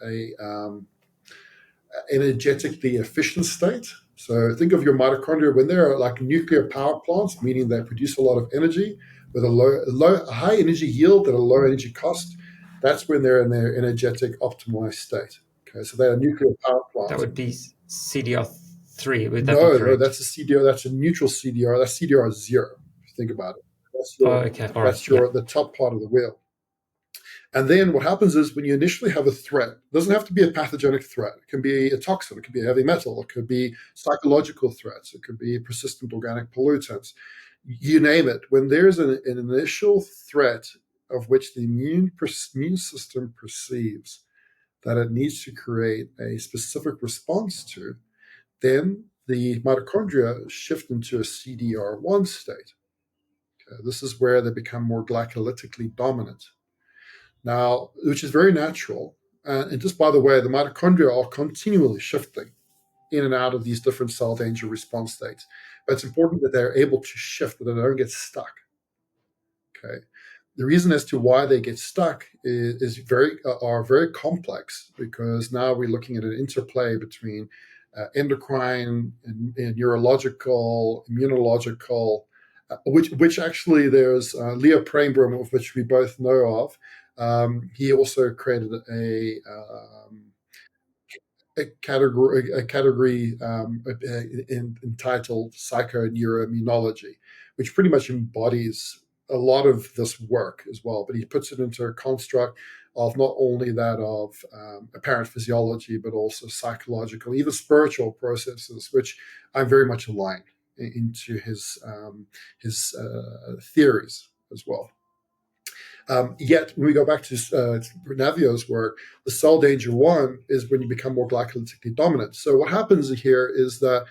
energetically efficient state. So think of your mitochondria when they're like nuclear power plants, meaning they produce a lot of energy with a high energy yield at a low energy cost. That's when they're in their energetic optimized state. Okay, so they're a nuclear power plant. That would be CDR3. Would that No, be correct? that's a CDR. That's a neutral CDR. That's CDR 0. If you think about it. That's okay. All right. the top part of the wheel. And then what happens is when you initially have a threat, it doesn't have to be a pathogenic threat. It can be a toxin, it could be a heavy metal, it could be psychological threats, it could be persistent organic pollutants, you name it. When there's an initial threat of which the immune system perceives that it needs to create a specific response to, then the mitochondria shift into a CDR1 state. Okay, this is where they become more glycolytically dominant. Now, which is very natural. And just by the way, the mitochondria are continually shifting in and out of these different cell danger response states. But it's important that they're able to shift, that they don't get stuck. Okay. The reason as to why they get stuck are very complex, because now we're looking at an interplay between endocrine and neurological, immunological, which actually there's Leo Prainbrum, of which we both know of. He also created a category entitled psychoneuroimmunology, which pretty much embodies a lot of this work as well. But he puts it into a construct of not only that of apparent physiology, but also psychological, even spiritual processes, which I'm very much aligned into his theories as well. Yet, when we go back to Navio's work, the cell danger one is when you become more glycolytically dominant. So what happens here is that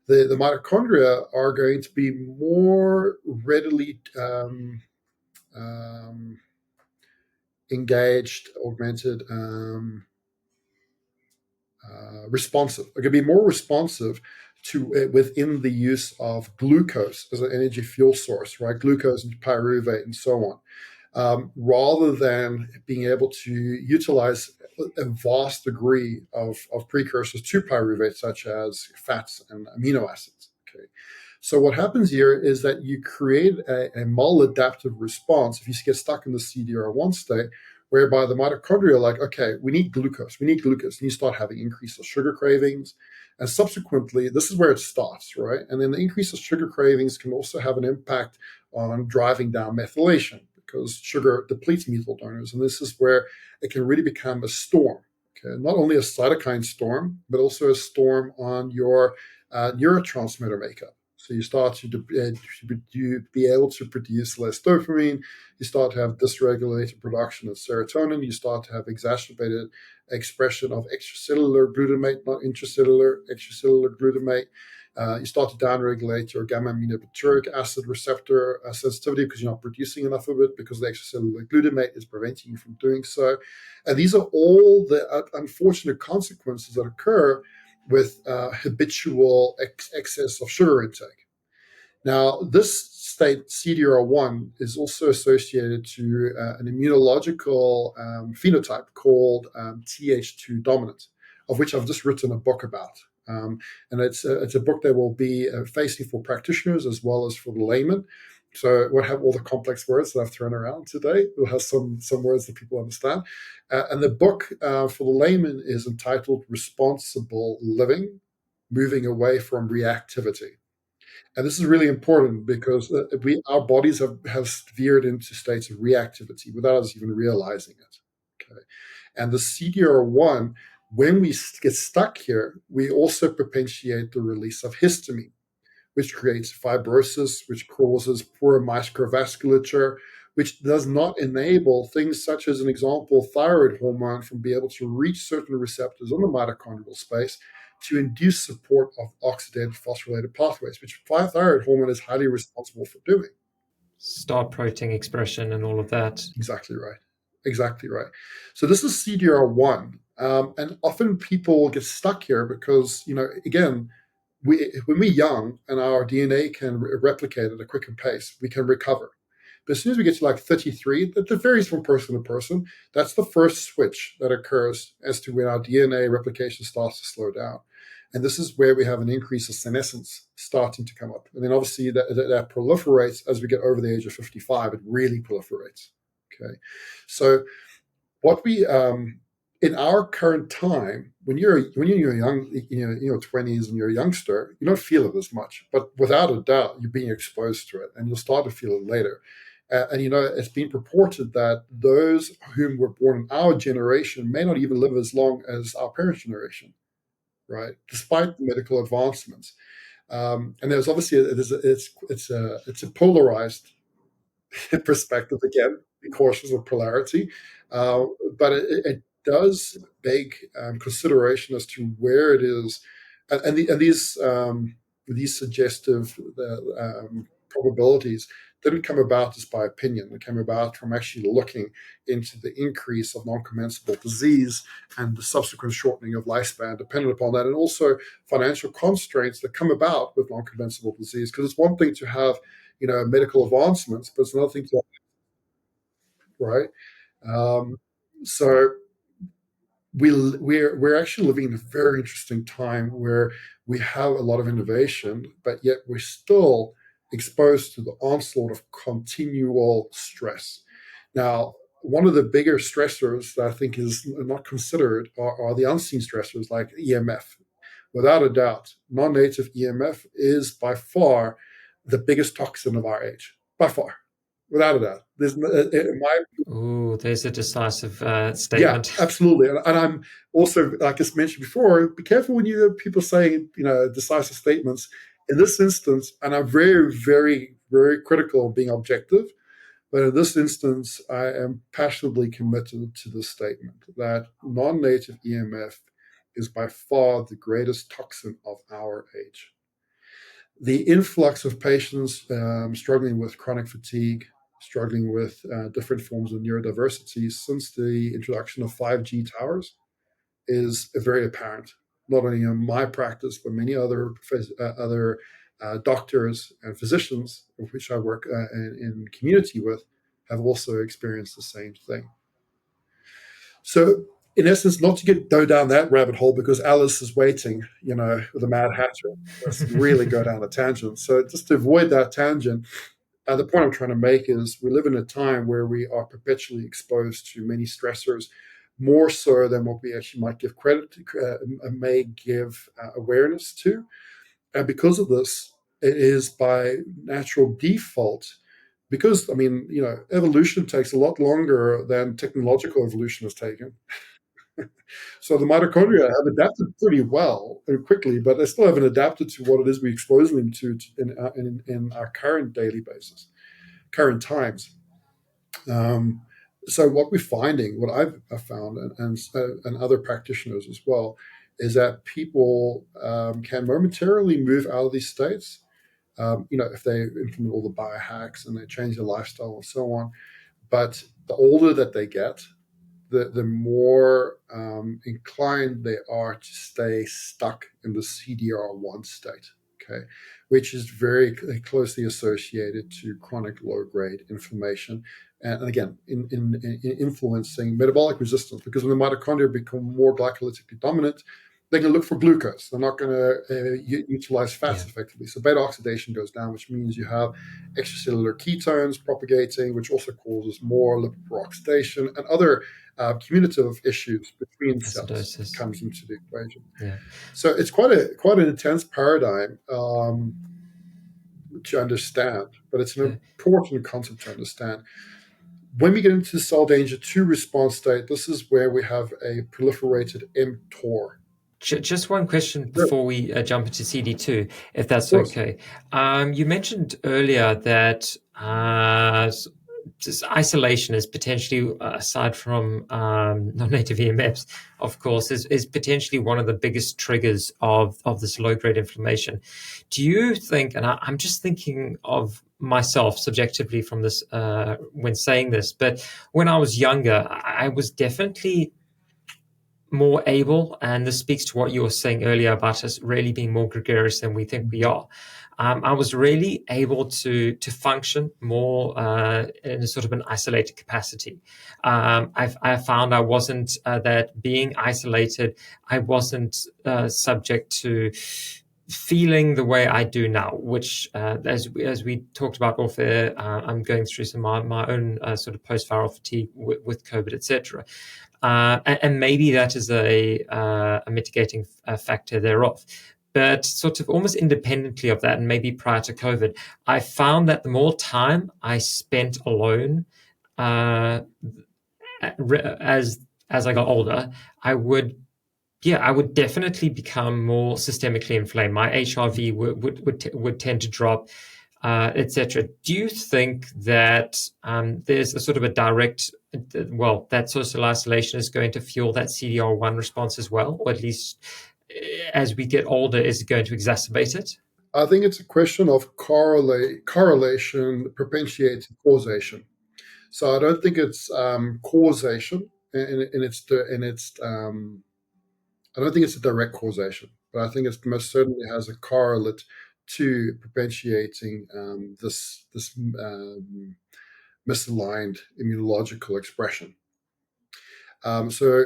the mitochondria are going to be more readily engaged, augmented, responsive. They're going to be more responsive to within the use of glucose as an energy fuel source, right? Glucose and pyruvate and so on. Rather than being able to utilize a vast degree of precursors to pyruvate, such as fats and amino acids. Okay. So what happens here is that you create a maladaptive response if you get stuck in the CDR1 state, whereby the mitochondria are like, okay, we need glucose. And you start having increase of sugar cravings. And subsequently, this is where it starts, right? And then the increase of sugar cravings can also have an impact on driving down methylation, because sugar depletes methyl donors. And this is where it can really become a storm. Okay? Not only a cytokine storm, but also a storm on your neurotransmitter makeup. So you start to be able to produce less dopamine. You start to have dysregulated production of serotonin. You start to have exacerbated expression of extracellular glutamate, not intracellular, extracellular glutamate. You start to downregulate your gamma-aminobutyric acid receptor sensitivity, because you're not producing enough of it, because the extracellular glutamate is preventing you from doing so. And these are all the unfortunate consequences that occur with habitual excess of sugar intake. Now, this state, CDR1, is also associated to an immunological phenotype called Th2 dominant, of which I've just written a book about. And it's a book that will be facing for practitioners as well as for the layman. So it won't have all the complex words that I've thrown around today. It'll have some words that people understand. And the book for the layman is entitled Responsible Living, Moving Away from Reactivity. And this is really important, because our bodies have veered into states of reactivity without us even realizing it. Okay. And the CDR1, when we get stuck here, we also potentiate the release of histamine, which creates fibrosis, which causes poor microvasculature, which does not enable things such as, an example, thyroid hormone from being able to reach certain receptors on the mitochondrial space to induce support of oxidative phosphorylated pathways, which thyroid hormone is highly responsible for doing. Start protein expression and all of that. Exactly right. Exactly right. So this is CDR1. And often people get stuck here because, again, when we're young and our DNA can replicate at a quicker pace, we can recover. But as soon as we get to like 33, that varies from person to person. That's the first switch that occurs as to when our DNA replication starts to slow down. And this is where we have an increase of senescence starting to come up. And then obviously that proliferates as we get over the age of 55. It really proliferates. Okay. So what we in our current time, when you're young, in your 20s and you're a youngster, you don't feel it as much. But without a doubt, you're being exposed to it, and you'll start to feel it later. And it's been purported that those whom were born in our generation may not even live as long as our parents' generation, right? Despite the medical advancements. And there's obviously it's a polarized perspective again. Be cautious of polarity, but it does beg consideration as to where it is, and these suggestive probabilities didn't come about just by opinion. It came about from actually looking into the increase of non-commensable disease and the subsequent shortening of lifespan dependent upon that, and also financial constraints that come about with non-commensable disease. Because it's one thing to have, medical advancements, but it's another thing to, right? Um, so we're actually living in a very interesting time where we have a lot of innovation, but yet we're still exposed to the onslaught of continual stress. Now, one of the bigger stressors that I think is not considered are the unseen stressors like EMF. Without a doubt, non-native EMF is by far the biggest toxin of our age, by far, without a doubt. In my Ooh, there's a decisive Yeah, statement. absolutely. And I'm also, like I mentioned before, be careful when you hear people saying, decisive statements. In this instance, and I'm very, very, very critical of being objective, but in this instance, I am passionately committed to this statement that non-native EMF is by far the greatest toxin of our age. The influx of patients struggling with chronic fatigue, struggling with different forms of neurodiversity since the introduction of 5G towers is very apparent, not only in my practice, but many other doctors and physicians, of which I work in community with, have also experienced the same thing. So, in essence, not to go down that rabbit hole because Alice is waiting, with a Mad Hatter, let's really go down a tangent. So, just to avoid that tangent, the point I'm trying to make is we live in a time where we are perpetually exposed to many stressors, more so than what we actually might give credit to, may give awareness to. And because of this, it is by natural default, because, evolution takes a lot longer than technological evolution has taken. So the mitochondria have adapted pretty well and quickly, but they still haven't adapted to what it is we expose them to in our current daily basis, current times. So what we're finding, what I've found, and other practitioners as well, is that people can momentarily move out of these states, if they implement all the biohacks and they change their lifestyle and so on. But the older that they get, the more inclined they are to stay stuck in the CDR1 state, okay, which is very closely associated to chronic low-grade inflammation. And again, in influencing metabolic resistance, because when the mitochondria become more glycolytically dominant, they're going to look for glucose. They're not going to utilize fats effectively. So beta oxidation goes down, which means you have extracellular ketones propagating, which also causes more lipid peroxidation and other commutative issues between cells that comes into the equation. Yeah. So it's quite an intense paradigm to understand, but it's an important concept to understand. When we get into cell danger 2 response state, this is where we have a proliferated mTOR. Just one question before we jump into CD2, if that's okay. You mentioned earlier that just isolation is potentially, aside from non-native EMFs, of course, is potentially one of the biggest triggers of this low-grade inflammation. Do you think, and I'm just thinking of myself subjectively from this when saying this, but when I was younger, I was definitely more able, and this speaks to what you were saying earlier about us really being more gregarious than we think we are. I was really able to function more in a sort of an isolated capacity. I found I wasn't that being isolated, I wasn't subject to feeling the way I do now, which as we talked about off air, I'm going through some my own sort of post-viral fatigue with COVID, etc. And maybe that is a mitigating factor thereof. But sort of almost independently of that, and maybe prior to COVID, I found that the more time I spent alone, as I got older, I would definitely become more systemically inflamed. My HRV would tend to drop, etc. Do you think that there's a sort of a direct, that social isolation is going to fuel that CDR1 response as well, or at least as we get older, is it going to exacerbate it? I think it's a question of correlation propitiating causation. So I don't think it's causation, and I don't think it's a direct causation, but I think it most certainly has a correlate to propitiating this misaligned immunological expression. So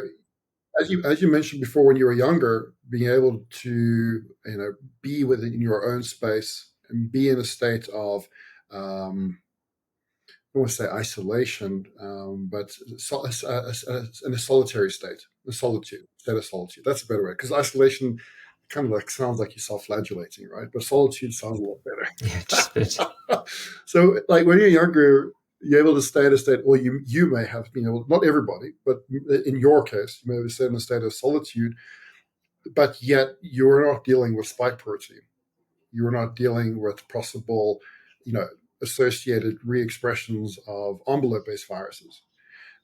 as you mentioned before, when you were younger, being able to be within your own space and be in a state of I don't want to say isolation, but in a solitary state, a state of solitude. That's a better way, because isolation kind of like sounds like you're self-flagellating, right? But solitude sounds a lot Yeah, just a bit. better. So, like when you're younger, you're able to stay in a state, or you may have been able, not everybody, but in your case, you may have stayed in a state of solitude, but yet you're not dealing with spike protein. You're not dealing with possible, you know, associated re-expressions of envelope-based viruses.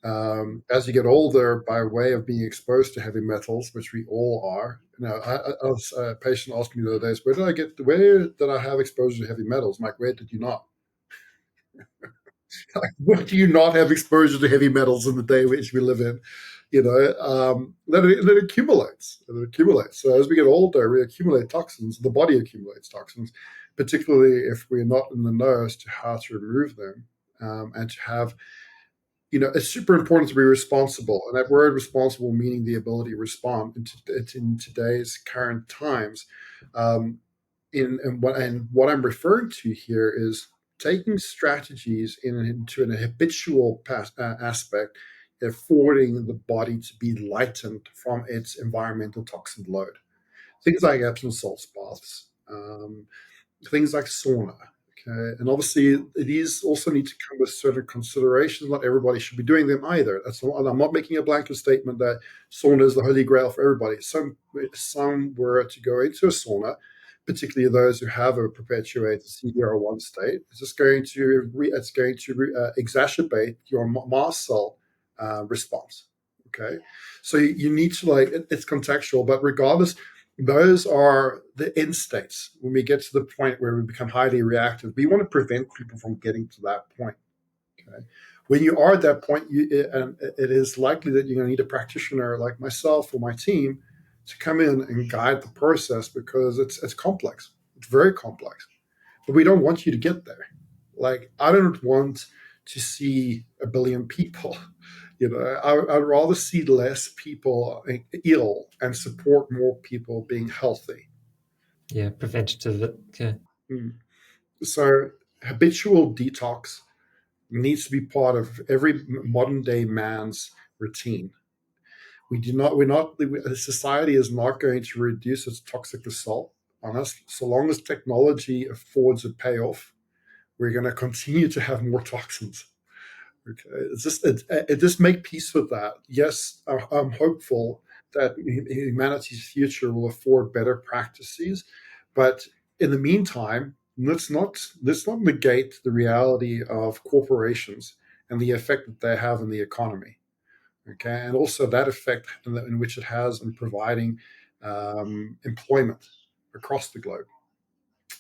As you get older, by way of being exposed to heavy metals, which we all are, a patient asked me the other day, where did I have exposure to heavy metals? I'm like, where did you not? Where do you not have exposure to heavy metals in the day which we live in? Then it accumulates. It accumulates. So as we get older, we accumulate toxins. The body accumulates toxins, particularly if we're not in the know as to how to remove them, and to have, it's super important to be responsible. And that word responsible meaning the ability to respond in today's current times. Um, what I'm referring to here is taking strategies into an habitual aspect, affording the body to be lightened from its environmental toxin load. Things like Epsom salt baths, things like sauna. Okay, and obviously these also need to come with certain considerations. Not everybody should be doing them either. I'm not making a blanket statement that sauna is the holy grail for everybody. Some were to go into a sauna, particularly those who have a perpetuated CDR1 state. It's going to exacerbate your mast cell response. Okay, so you need to it's contextual, but regardless, those are the end states. When we get to the point where we become highly reactive, we want to prevent people from getting to that point. Okay, when you are at that point, it is likely that you're going to need a practitioner like myself or my team to come in and guide the process, because it's complex. It's very complex, but we don't want you to get there. Like, I don't want to see a billion people. I'd rather see less people ill and support more people being healthy. Yeah, preventative. Yeah. Mm. So habitual detox needs to be part of every modern day man's routine. Society is not going to reduce its toxic assault on us. So long as technology affords a payoff, we're going to continue to have more toxins. Okay, it just make peace with that. Yes, I'm hopeful that humanity's future will afford better practices, but in the meantime, let's not negate the reality of corporations and the effect that they have in the economy. Okay, and also that effect in which it has in providing employment across the globe.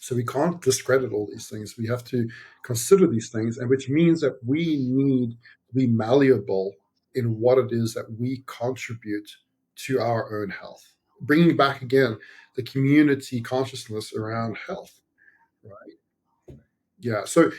So we can't discredit all these things. We have to consider these things, and which means that we need to be malleable in what it is that we contribute to our own health. Bringing back again the community consciousness around health, right? Yeah. So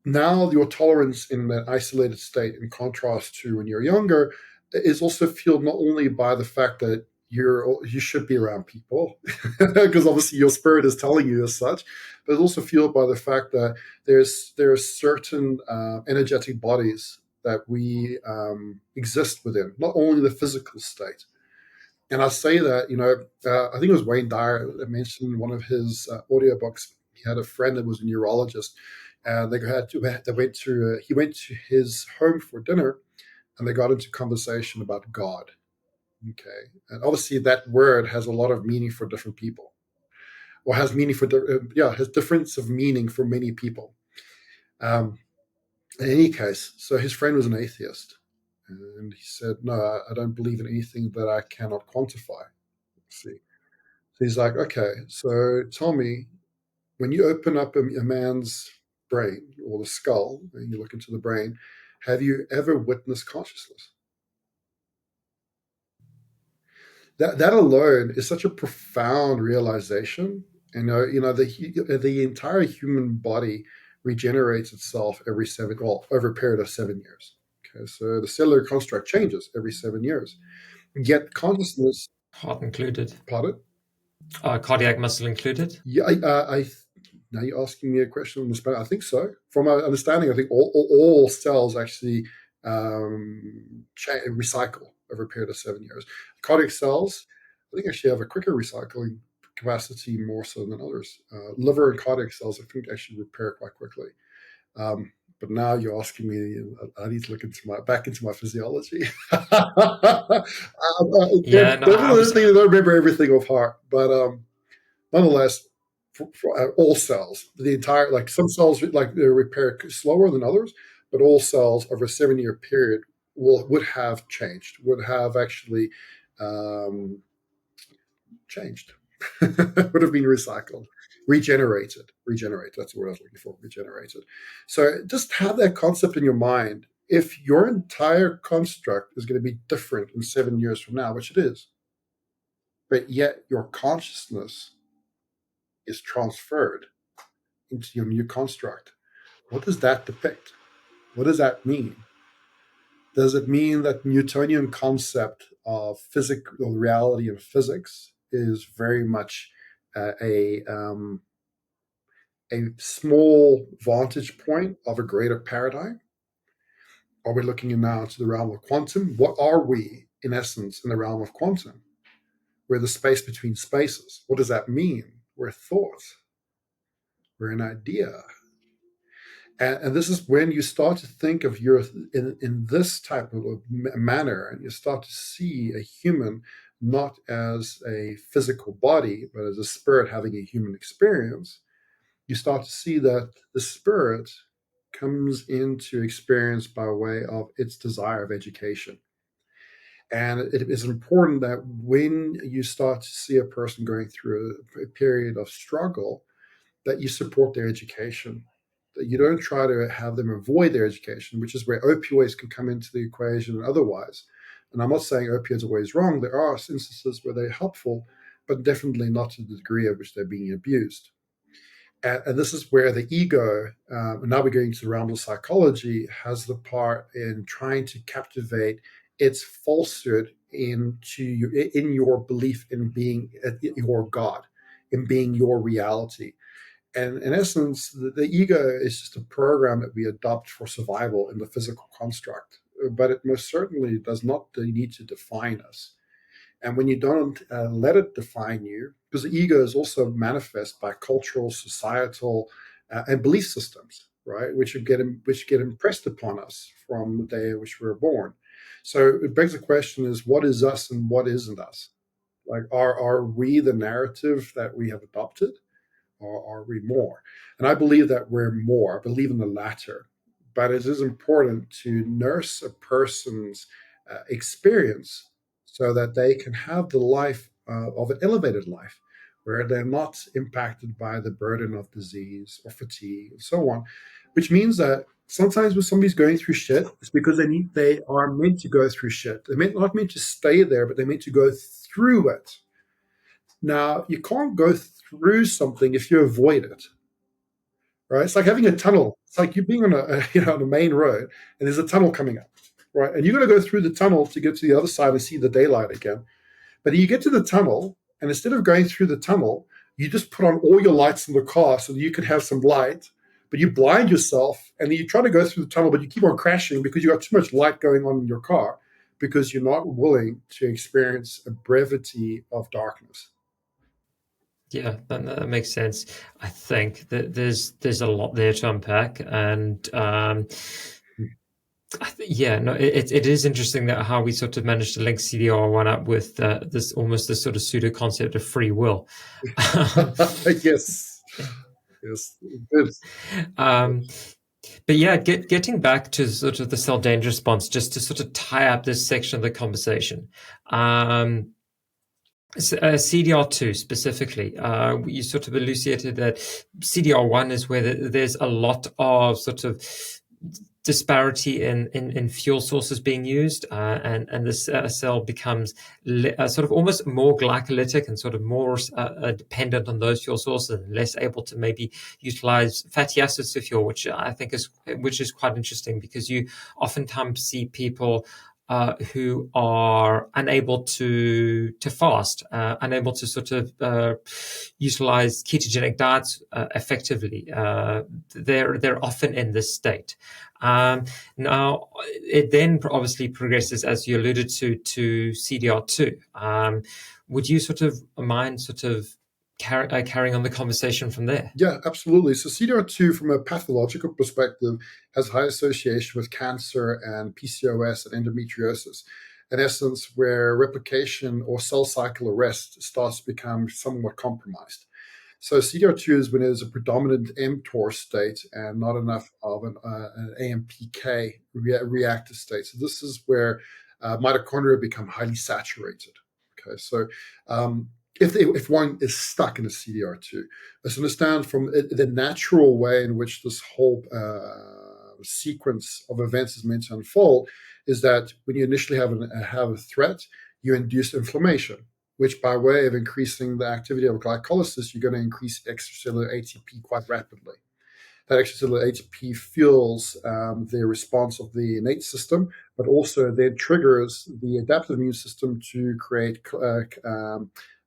now your tolerance in that isolated state, in contrast to when you're younger, is also fueled not only by the fact that you should be around people, because obviously your spirit is telling you as such, but it's also fueled by the fact that there are certain energetic bodies that we exist within, not only the physical state. And I say that, I think it was Wayne Dyer that mentioned in one of his audiobooks. He had a friend that was a neurologist, and he went to his home for dinner, and they got into conversation about God. Okay, and obviously that word has a lot of meaning for different people, or has meaning for has difference of meaning for many people. Um, in any case, so his friend was an atheist, and he said, "No, I don't believe in anything that I cannot quantify." See, so he's like, "Okay, so tell me." when you open up a man's brain or the skull and you look into the brain, have you ever witnessed consciousness? That alone is such a profound realization. The entire human body regenerates itself over a period of 7 years. Okay, so the cellular construct changes every 7 years. Yet consciousness, Heart included. pardon? Cardiac muscle included? Yeah, now you're asking me a question on the spot. I think so. From my understanding, I think all cells actually recycle over a period of 7 years. Cardiac cells, I think, actually have a quicker recycling capacity more so than others. Liver and cardiac cells, I think, actually repair quite quickly. But now you're asking me, I need to look back into my physiology. Yeah, no, Definitely don't remember everything off heart, but nonetheless, for all cells, the entire, like some cells like they repair slower than others, but all cells over a 7 year period would have changed, would have actually changed, would have been recycled, regenerated. That's the word I was looking for, regenerated. So just have that concept in your mind. If your entire construct is going to be different in 7 years from now, which it is, but yet your consciousness is transferred into your new construct, what does that depict? What does that mean? Does it mean that Newtonian concept of physical reality and physics is very much a small vantage point of a greater paradigm? Are we looking now into the realm of quantum? What are we, in essence, in the realm of quantum? We're the space between spaces. What does that mean? We're thought. We're an idea. And this is when you start to think of in this type of manner, and you start to see a human not as a physical body, but as a spirit having a human experience. You start to see that the spirit comes into experience by way of its desire of education. And it is important that when you start to see a person going through a period of struggle, that you support their education, that you don't try to have them avoid their education, which is where opioids can come into the equation and otherwise. And I'm not saying opioids are always wrong. There are instances where they're helpful, but definitely not to the degree at which they're being abused. And this is where the ego, and now we're going to the realm of psychology, has the part in trying to captivate its falsehood in your belief in being your God, in being your reality. And in essence, the ego is just a program that we adopt for survival in the physical construct, but it most certainly does not need to define us. And when you don't let it define you, because the ego is also manifest by cultural, societal, and belief systems, right, which get impressed upon us from the day in which we were born. So it begs the question: is what is us and what isn't us? Like, are we the narrative that we have adopted? Or are we more? And I believe that we're more. I believe in the latter. But it is important to nurse a person's experience so that they can have the life of an elevated life, where they're not impacted by the burden of disease or fatigue and so on. Which means that sometimes when somebody's going through shit, it's because they are meant to go through shit. They're not meant to stay there, but they're meant to go through it. Now, you can't go through something if you avoid it, right? It's like having a tunnel. It's like you being on on a main road, and there's a tunnel coming up, right? And you're going to go through the tunnel to get to the other side and see the daylight again. But you get to the tunnel, and instead of going through the tunnel, you just put on all your lights in the car so that you can have some light. But you blind yourself, and then you try to go through the tunnel, but you keep on crashing because you got too much light going on in your car because you're not willing to experience a brevity of darkness. Yeah, that makes sense. I think that there's a lot there to unpack, and it is interesting that how we sort of managed to link CDR1 up with this sort of pseudo concept of free will. Yes, good. But yeah, getting back to sort of the cell danger response, just to sort of tie up this section of the conversation. CDR2 specifically, you sort of elucidated that CDR1 is where there's a lot of sort of disparity in fuel sources being used, and this cell becomes sort of almost more glycolytic and sort of more dependent on those fuel sources and less able to maybe utilize fatty acids to fuel, which I think is quite interesting, because you oftentimes see people who are unable to fast, unable to sort of utilize ketogenic diets effectively. They're often in this state. Now, it then obviously progresses, as you alluded to CDR2. Would you sort of mind sort of carrying on the conversation from there? Yeah, absolutely. So CDR2, from a pathological perspective, has high association with cancer and PCOS and endometriosis. In essence, where replication or cell cycle arrest starts to become somewhat compromised. So CDR2 is when there's a predominant mTOR state and not enough of an AMPK reactive state. So this is where mitochondria become highly saturated. Okay, so if one is stuck in a CDR2, let's understand from the natural way in which this whole sequence of events is meant to unfold is that when you initially have a threat, you induce inflammation, which by way of increasing the activity of glycolysis, you're going to increase extracellular ATP quite rapidly. That extracellular ATP fuels the response of the innate system, but also then triggers the adaptive immune system to create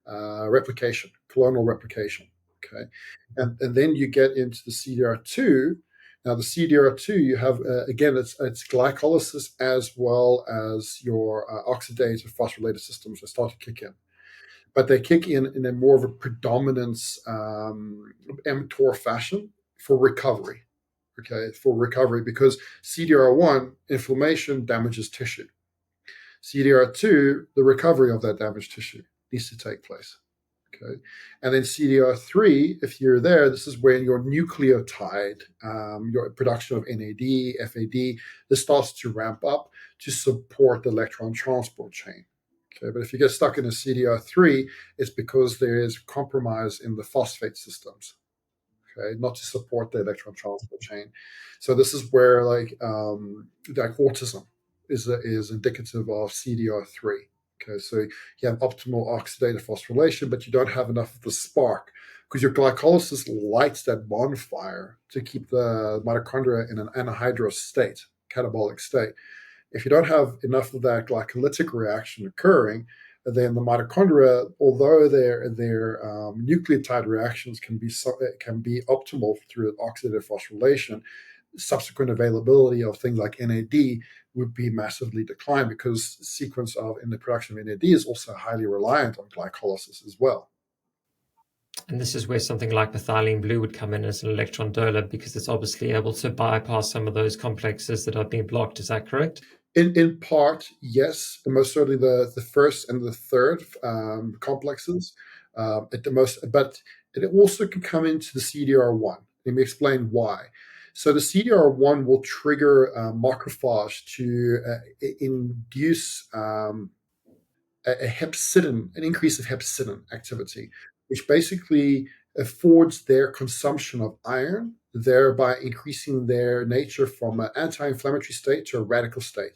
replication, clonal replication. Okay, and then you get into the CDR2. Now, the CDR2, you have, again, it's glycolysis as well as your oxidative phosphorylated systems that start to kick in. But they kick in a more of a predominance mTOR fashion for recovery. Okay, for recovery, because CDR1, inflammation damages tissue. CDR2, the recovery of that damaged tissue needs to take place. Okay, and then CDR3, if you're there, this is when your nucleotide, your production of NAD, FAD, this starts to ramp up to support the electron transport chain. Okay, but if you get stuck in a CDR3, it's because there is compromise in the phosphate systems. Okay, not to support the electron transport chain. So this is where like autism is indicative of CDR3. Okay, so you have optimal oxidative phosphorylation, but you don't have enough of the spark because your glycolysis lights that bonfire to keep the mitochondria in an anhydrous state, catabolic state. If you don't have enough of that glycolytic reaction occurring, then the mitochondria, although their nucleotide reactions can be optimal through oxidative phosphorylation, subsequent availability of things like NAD would be massively declined because the sequence in the production of NAD is also highly reliant on glycolysis as well. And this is where something like methylene blue would come in as an electron donor, because it's obviously able to bypass some of those complexes that are being blocked. Is that correct? In part, yes, and most certainly the first and the third complexes at the most, but it also can come into the CDR1. Let me explain why. So the CDR1 will trigger macrophage to induce an increase of hepcidin activity, which basically affords their consumption of iron, thereby increasing their nature from an anti-inflammatory state to a radical state,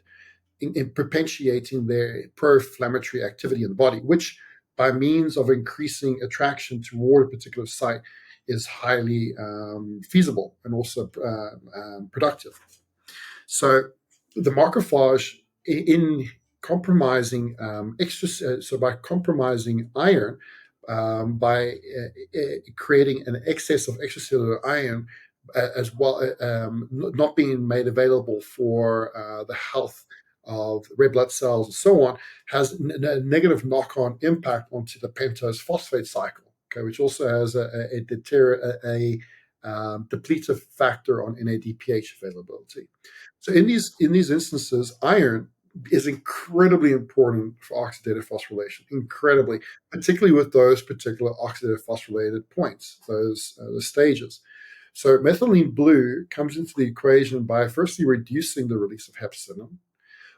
in perpetuating their pro-inflammatory activity in the body, which by means of increasing attraction toward a particular site is highly feasible and also productive. So the macrophage in compromising by compromising iron, by creating an excess of extracellular iron, as well not being made available for the health of red blood cells and so on, has a negative knock-on impact onto the pentose phosphate cycle, okay, which also has a depletive factor on NADPH availability. So in these instances, iron is incredibly important for oxidative phosphorylation, incredibly, particularly with those particular oxidative phosphorylated points, those stages. So methylene blue comes into the equation by firstly reducing the release of hepcidin,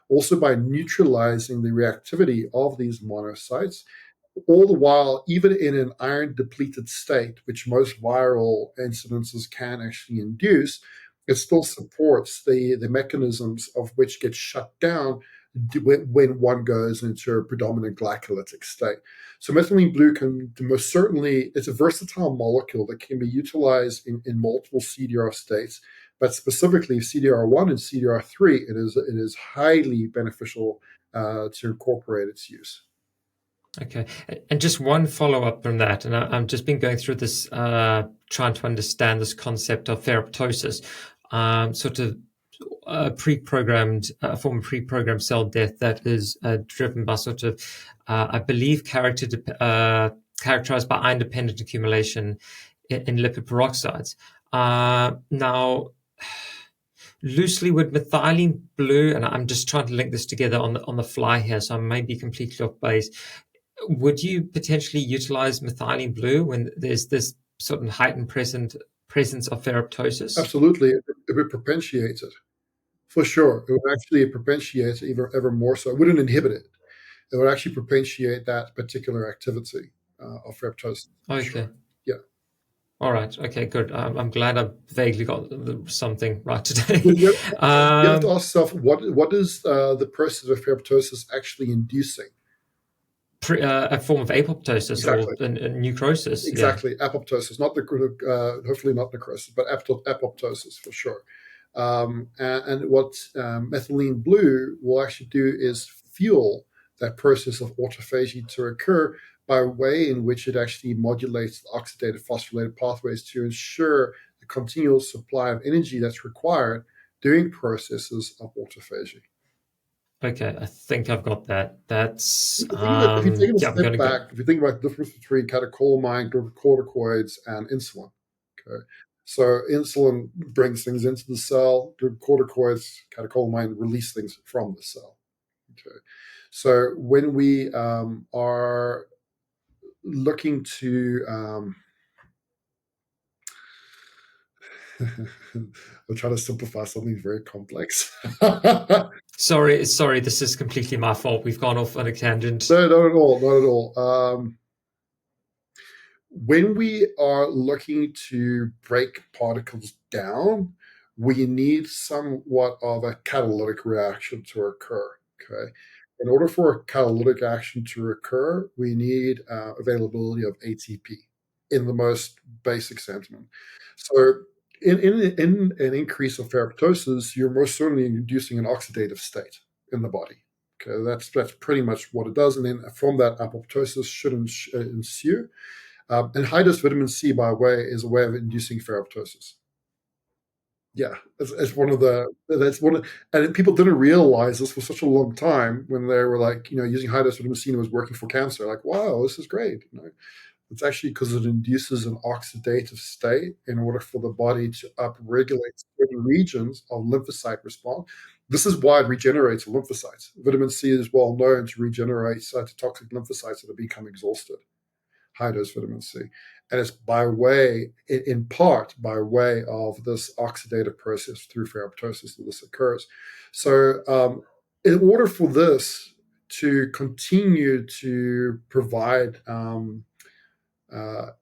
also by neutralizing the reactivity of these monocytes, all the while, even in an iron depleted state, which most viral incidences can actually induce, it still supports the mechanisms of which get shut down when one goes into a predominant glycolytic state. So methylene blue can most certainly, it's a versatile molecule that can be utilized in multiple CDR states, but specifically CDR1 and CDR3, it is highly beneficial to incorporate its use. Okay. And just one follow-up from that, and I've just been going through this, trying to understand this concept of ferroptosis, sort of pre-programmed, form of pre-programmed cell death that is driven by sort of, I believe, characterized by iron-dependent accumulation in lipid peroxides. Now, loosely with methylene blue, and I'm just trying to link this together on the fly here, so I may be completely off base. Would you potentially utilize methylene blue when there's this sort of heightened presence of ferroptosis? Absolutely, it would propitiate it. For sure. It would actually propitiate it ever more so. It wouldn't inhibit it. It would actually propitiate that particular activity of ferroptosis. For Okay. sure. Yeah. All right. Okay, good. I'm glad I vaguely got something right today. You have to ask yourself, what is the process of ferroptosis actually inducing? A form of apoptosis Exactly. or a necrosis. Exactly. Yeah. Apoptosis, not hopefully not necrosis, but apoptosis for sure. And what methylene blue will actually do is fuel that process of autophagy to occur by way in which it actually modulates the oxidative phosphorylated pathways to ensure the continual supply of energy that's required during processes of autophagy. Okay, I think I've got that. That's If you take a yeah. I'm step gonna go. back, if you think about the difference between catecholamine, glucocorticoids, and insulin, okay, so insulin brings things into the cell, glucocorticoids, catecholamine release things from the cell. Okay, so when we are looking to I'm trying to simplify something very complex. Sorry. This is completely my fault. We've gone off on a tangent. No, not at all. Not at all. When we are looking to break particles down, we need somewhat of a catalytic reaction to occur. Okay. In order for a catalytic action to occur, we need availability of ATP in the most basic sentiment. So, in an increase of ferroptosis, you're most certainly inducing an oxidative state in the body. Okay, that's pretty much what it does, and then from that, apoptosis should ensue. And high dose vitamin C, by the way, is a way of inducing ferroptosis. Yeah, it's one of the and people didn't realize this for such a long time when they were like, using high dose vitamin C and it was working for cancer. Like, wow, this is great. It's actually because it induces an oxidative state in order for the body to upregulate certain regions of lymphocyte response. This is why it regenerates lymphocytes. Vitamin C is well known to regenerate cytotoxic lymphocytes that have become exhausted. High dose vitamin C. And it's in part by way of this oxidative process through ferroptosis that this occurs. So in order for this to continue to provide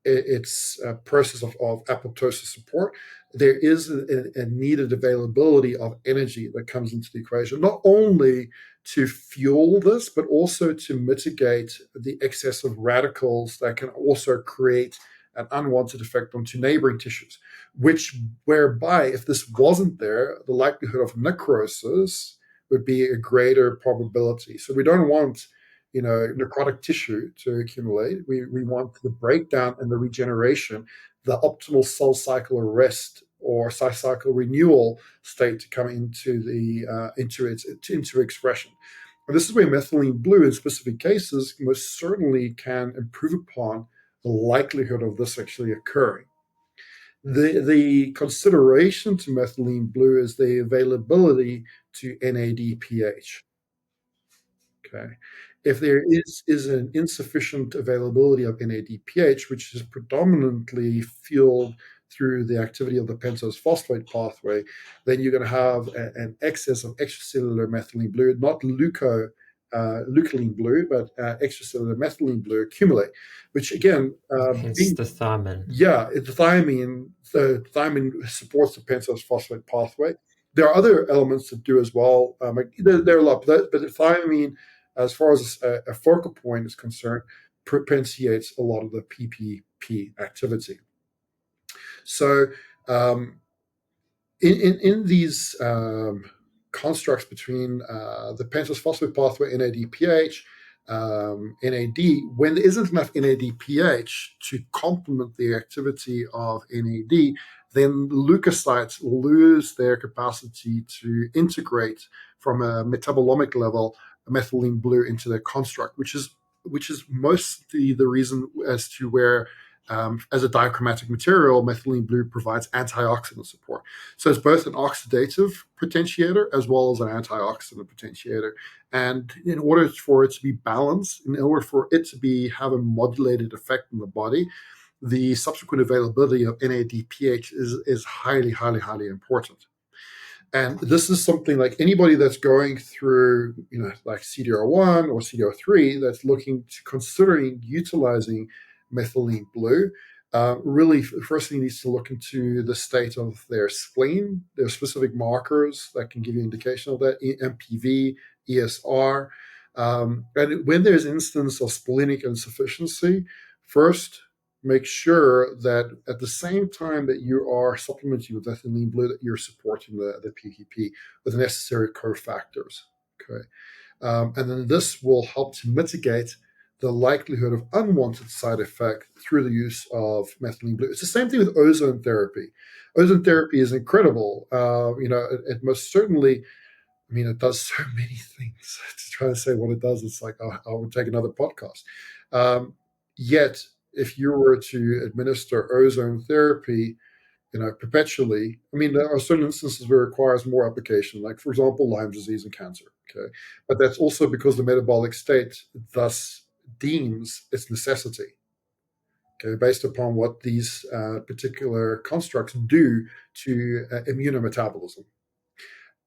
its process of apoptosis support, there is a needed availability of energy that comes into the equation, not only to fuel this, but also to mitigate the excess of radicals that can also create an unwanted effect onto neighboring tissues, whereby if this wasn't there, the likelihood of necrosis would be a greater probability. So we don't want necrotic tissue to accumulate. We want the breakdown and the regeneration, the optimal cell cycle arrest or cell cycle renewal state to come into expression. And this is where methylene blue, in specific cases, most certainly can improve upon the likelihood of this actually occurring. The consideration to methylene blue is the availability to NADPH. Okay. If there is an insufficient availability of NADPH, which is predominantly fueled through the activity of the pentose phosphate pathway, then you're going to have an excess of extracellular methylene blue, not leuko leucoline blue, but extracellular methylene blue accumulate, which again, hence the thiamine. yeah, the thiamine supports the pentose-phosphate pathway. There are other elements that do as well. There are a lot, but the thiamine, as far as a focal point is concerned, propitiates a lot of the PPP activity. So in these constructs between the pentose-phosphate pathway, NADPH, NAD, when there isn't enough NADPH to complement the activity of NAD, then leukocytes lose their capacity to integrate from a metabolomic level methylene blue into their construct, which is mostly the reason as to where, as a dichromatic material, methylene blue provides antioxidant support. So it's both an oxidative potentiator as well as an antioxidant potentiator. And in order for it to be balanced, in order for it to have a modulated effect in the body, the subsequent availability of NADPH is highly, highly, highly important. And this is something like anybody that's going through, like CDR1 or CDR3 that's considering utilizing methylene blue, really first thing needs to look into the state of their spleen. There are specific markers that can give you indication of that, MPV, ESR. And when there's instance of splenic insufficiency, first make sure that at the same time that you are supplementing with methylene blue, that you're supporting the PPP with the necessary cofactors. Okay, and then this will help to mitigate the likelihood of unwanted side effect through the use of methylene blue. It's the same thing with ozone therapy. Ozone therapy is incredible. It most certainly, it does so many things. To try to say what it does, it's like I would take another podcast. Yet, if you were to administer ozone therapy, perpetually, there are certain instances where it requires more application, like, for example, Lyme disease and cancer. Okay, but that's also because the metabolic state thus deems its necessity. Okay, based upon what these particular constructs do to immunometabolism.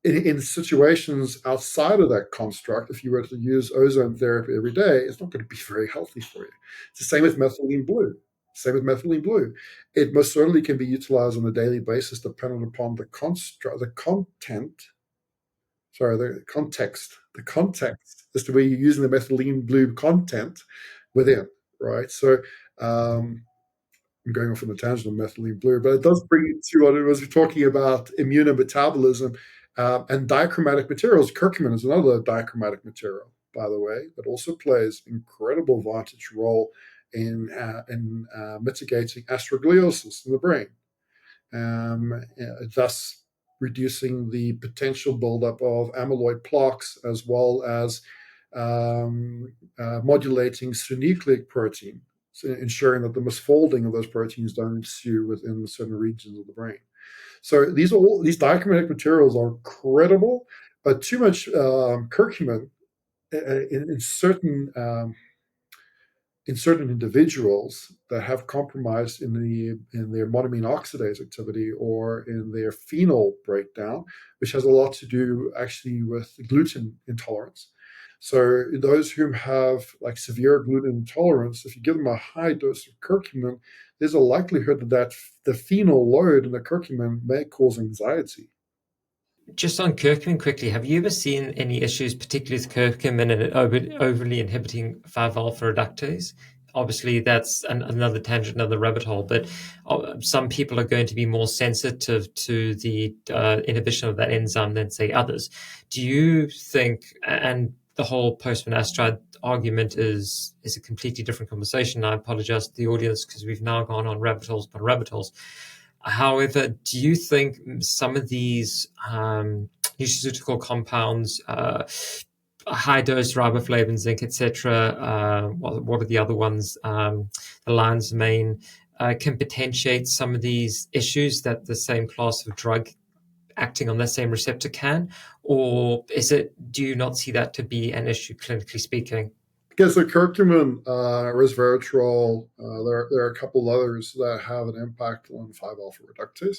In situations outside of that construct, if you were to use ozone therapy every day, it's not going to be very healthy for you. It's the same with methylene blue. It most certainly can be utilized on a daily basis, depending upon the context as to where you're using the methylene blue content within, right? So I'm going off on a tangent on methylene blue, but it does bring it to what it was talking about, immunometabolism and dichromatic materials. Curcumin is another dichromatic material, by the way, that also plays an incredible vantage role in mitigating astrogliosis in the brain, thus reducing the potential buildup of amyloid plaques, as well as modulating synucleic protein, so ensuring that the misfolding of those proteins don't ensue within certain regions of the brain. So these dichromatic materials are credible, but too much curcumin in certain individuals that have compromised in their monoamine oxidase activity or in their phenol breakdown, which has a lot to do actually with gluten intolerance. So those who have like severe gluten intolerance, if you give them a high dose of curcumin, there's a likelihood that the phenol load in the curcumin may cause anxiety. Just on curcumin quickly, have you ever seen any issues, particularly with curcumin and overly inhibiting 5-alpha reductase? Obviously, that's another tangent, another rabbit hole, but some people are going to be more sensitive to the inhibition of that enzyme than, say, others. Do you think, and the whole post-finasteride argument is a completely different conversation. I apologize to the audience because we've now gone on rabbit holes upon rabbit holes. However, do you think some of these nutraceutical compounds, high dose riboflavin, zinc, etc., what are the other ones? The lion's mane can potentiate some of these issues that the same class of drug acting on the same receptor can, or do you not see that to be an issue clinically speaking? Yeah, so curcumin, resveratrol, there are a couple others that have an impact on 5-alpha reductase.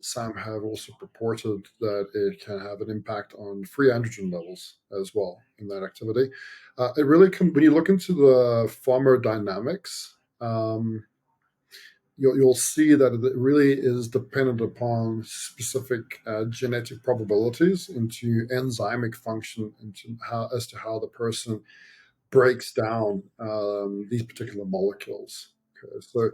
some have also purported that it can have an impact on free androgen levels as well in that activity. It really can, when you look into the pharmacodynamics, you'll see that it really is dependent upon specific genetic probabilities into enzymic function, into as to how the person breaks down these particular molecules. Okay, so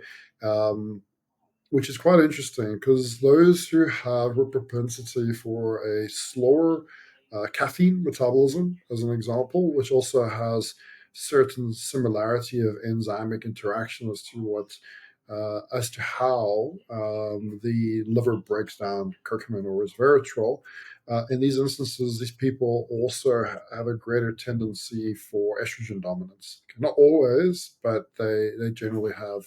which is quite interesting because those who have a propensity for a slower caffeine metabolism, as an example, which also has certain similarity of enzymic interaction as to how the liver breaks down curcumin or resveratrol. In these instances, these people also have a greater tendency for estrogen dominance. Not always, but they generally have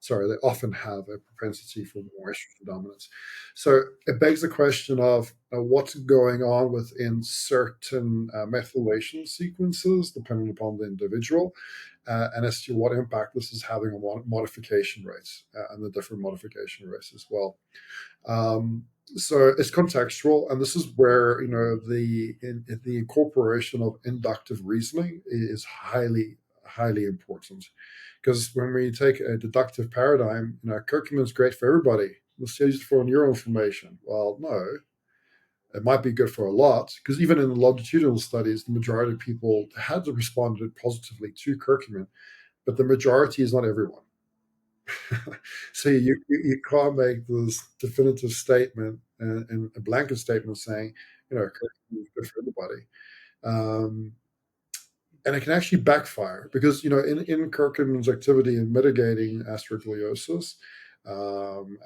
they often have a propensity for more estrogen dominance. So it begs the question of what's going on within certain methylation sequences, depending upon the individual, and as to what impact this is having on modification rates and the different modification rates as well. So it's contextual, and this is where the incorporation of inductive reasoning is highly important. Because when we take a deductive paradigm, curcumin is great for everybody. Let's use it for neural inflammation. Well, no, it might be good for a lot, because even in the longitudinal studies, the majority of people had responded positively to curcumin, but the majority is not everyone. So you can't make this definitive statement and a blanket statement saying, curcumin is good for everybody. And it can actually backfire because, in curcumin's activity in mitigating aspergillosis,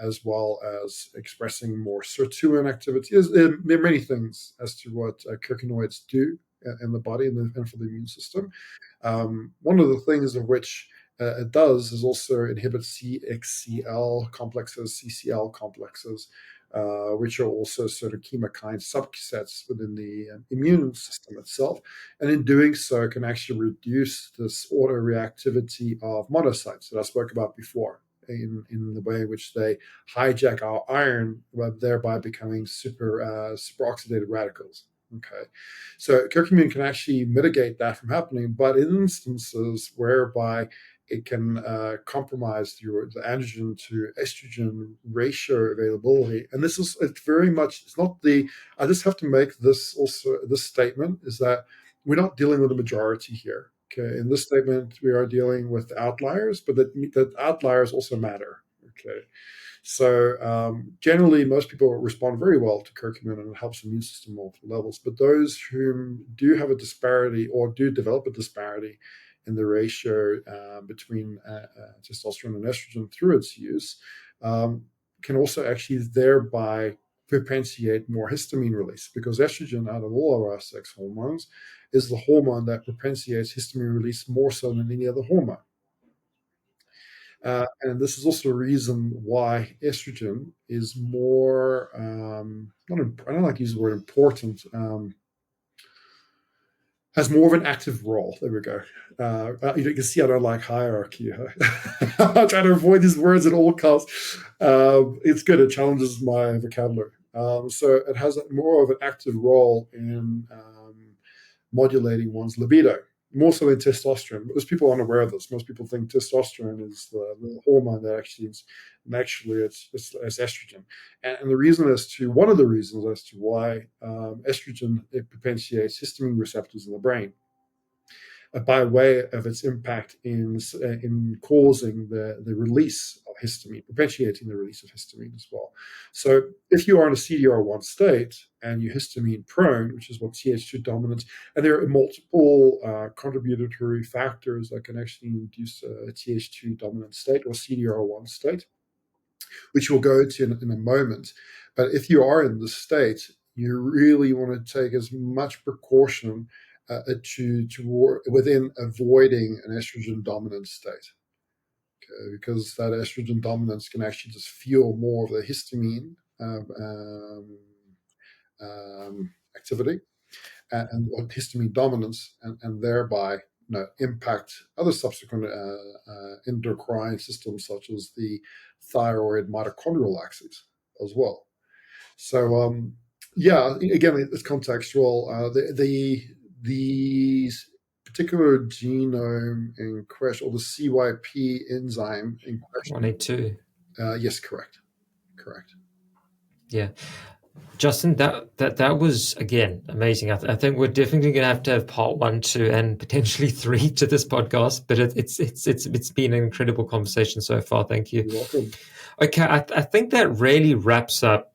as well as expressing more sirtuin activity, there are many things as to what curcunoids do in the body and for the immune system. One of the things of which it does is also inhibit CXCL complexes, CCL complexes, which are also sort of chemokine subsets within the immune system itself. And in doing so, can actually reduce this autoreactivity of monocytes that I spoke about before, in the way in which they hijack our iron, thereby becoming superoxidated radicals. Okay, so curcumin can actually mitigate that from happening, but in instances whereby it can compromise the androgen to estrogen ratio availability, and it's very much, it's not I just have to make this statement, is that we're not dealing with a majority here. Okay, in this statement, we are dealing with outliers, but that outliers also matter. Okay, so generally, most people respond very well to curcumin, and it helps the immune system on multiple levels. But those who do have a disparity or do develop a disparity in the ratio between testosterone and estrogen through its use, can also actually thereby propitiate more histamine release, because estrogen, out of all of our sex hormones, is the hormone that propitiates histamine release more so than any other hormone. And this is also a reason why estrogen is more, I don't like to use the word important, has more of an active role. There we go. You can see I don't like hierarchy. I'm trying to avoid these words at all costs. It's good. It challenges my vocabulary. So it has more of an active role in modulating one's libido, more so than testosterone. Most people aren't aware of this. Most people think testosterone is the hormone that actually is, and actually it's estrogen. And one of the reasons as to why estrogen, it potentiates histamine receptors in the brain, by way of its impact in causing the release of histamine, potentiating the release of histamine as well. So if you are in a CDR1 state and you're histamine prone, which is what Th2 dominance, and there are multiple contributory factors that can actually induce a Th2 dominant state or CDR1 state, which we'll go into in a moment. But if you are in this state, you really want to take as much precaution within avoiding an estrogen dominant state, okay? Because that estrogen dominance can actually just fuel more of the histamine activity and histamine dominance, and thereby impact other subsequent endocrine systems such as the thyroid mitochondrial axis. as well. So yeah, again, it's contextual. These particular genome in question, or the CYP enzyme in question. 182. Yes, correct. Yeah. Justin, that was again amazing. I think we're definitely going to have part 1, 2, and potentially 3 to this podcast. But it's been an incredible conversation so far. Thank you. You're welcome. Okay, I think that really wraps up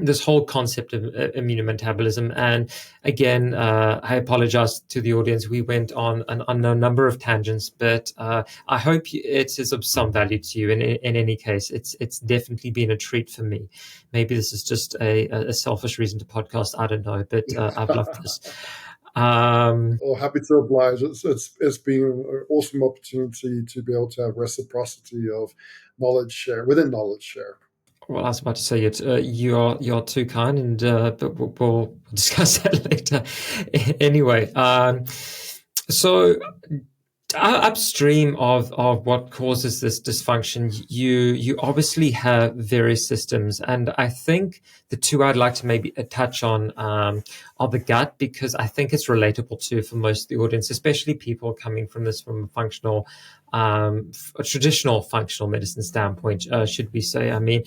this whole concept of immunometabolism. And again, I apologize to the audience. We went on a number of tangents, but I hope it is of some value to you. In any case, it's definitely been a treat for me. Maybe this is just a selfish reason to podcast. I don't know, but I've loved this. Well, happy to oblige. It's been an awesome opportunity to be able to have reciprocity of knowledge share within knowledge share. Well, I was about to say it. You're too kind, and but we'll discuss that later. Anyway, so upstream of what causes this dysfunction, you obviously have various systems, and I think the two I'd like to maybe touch on are the gut, because I think it's relatable to for most of the audience, especially people coming from a functional, a traditional functional medicine standpoint, should we say? I mean,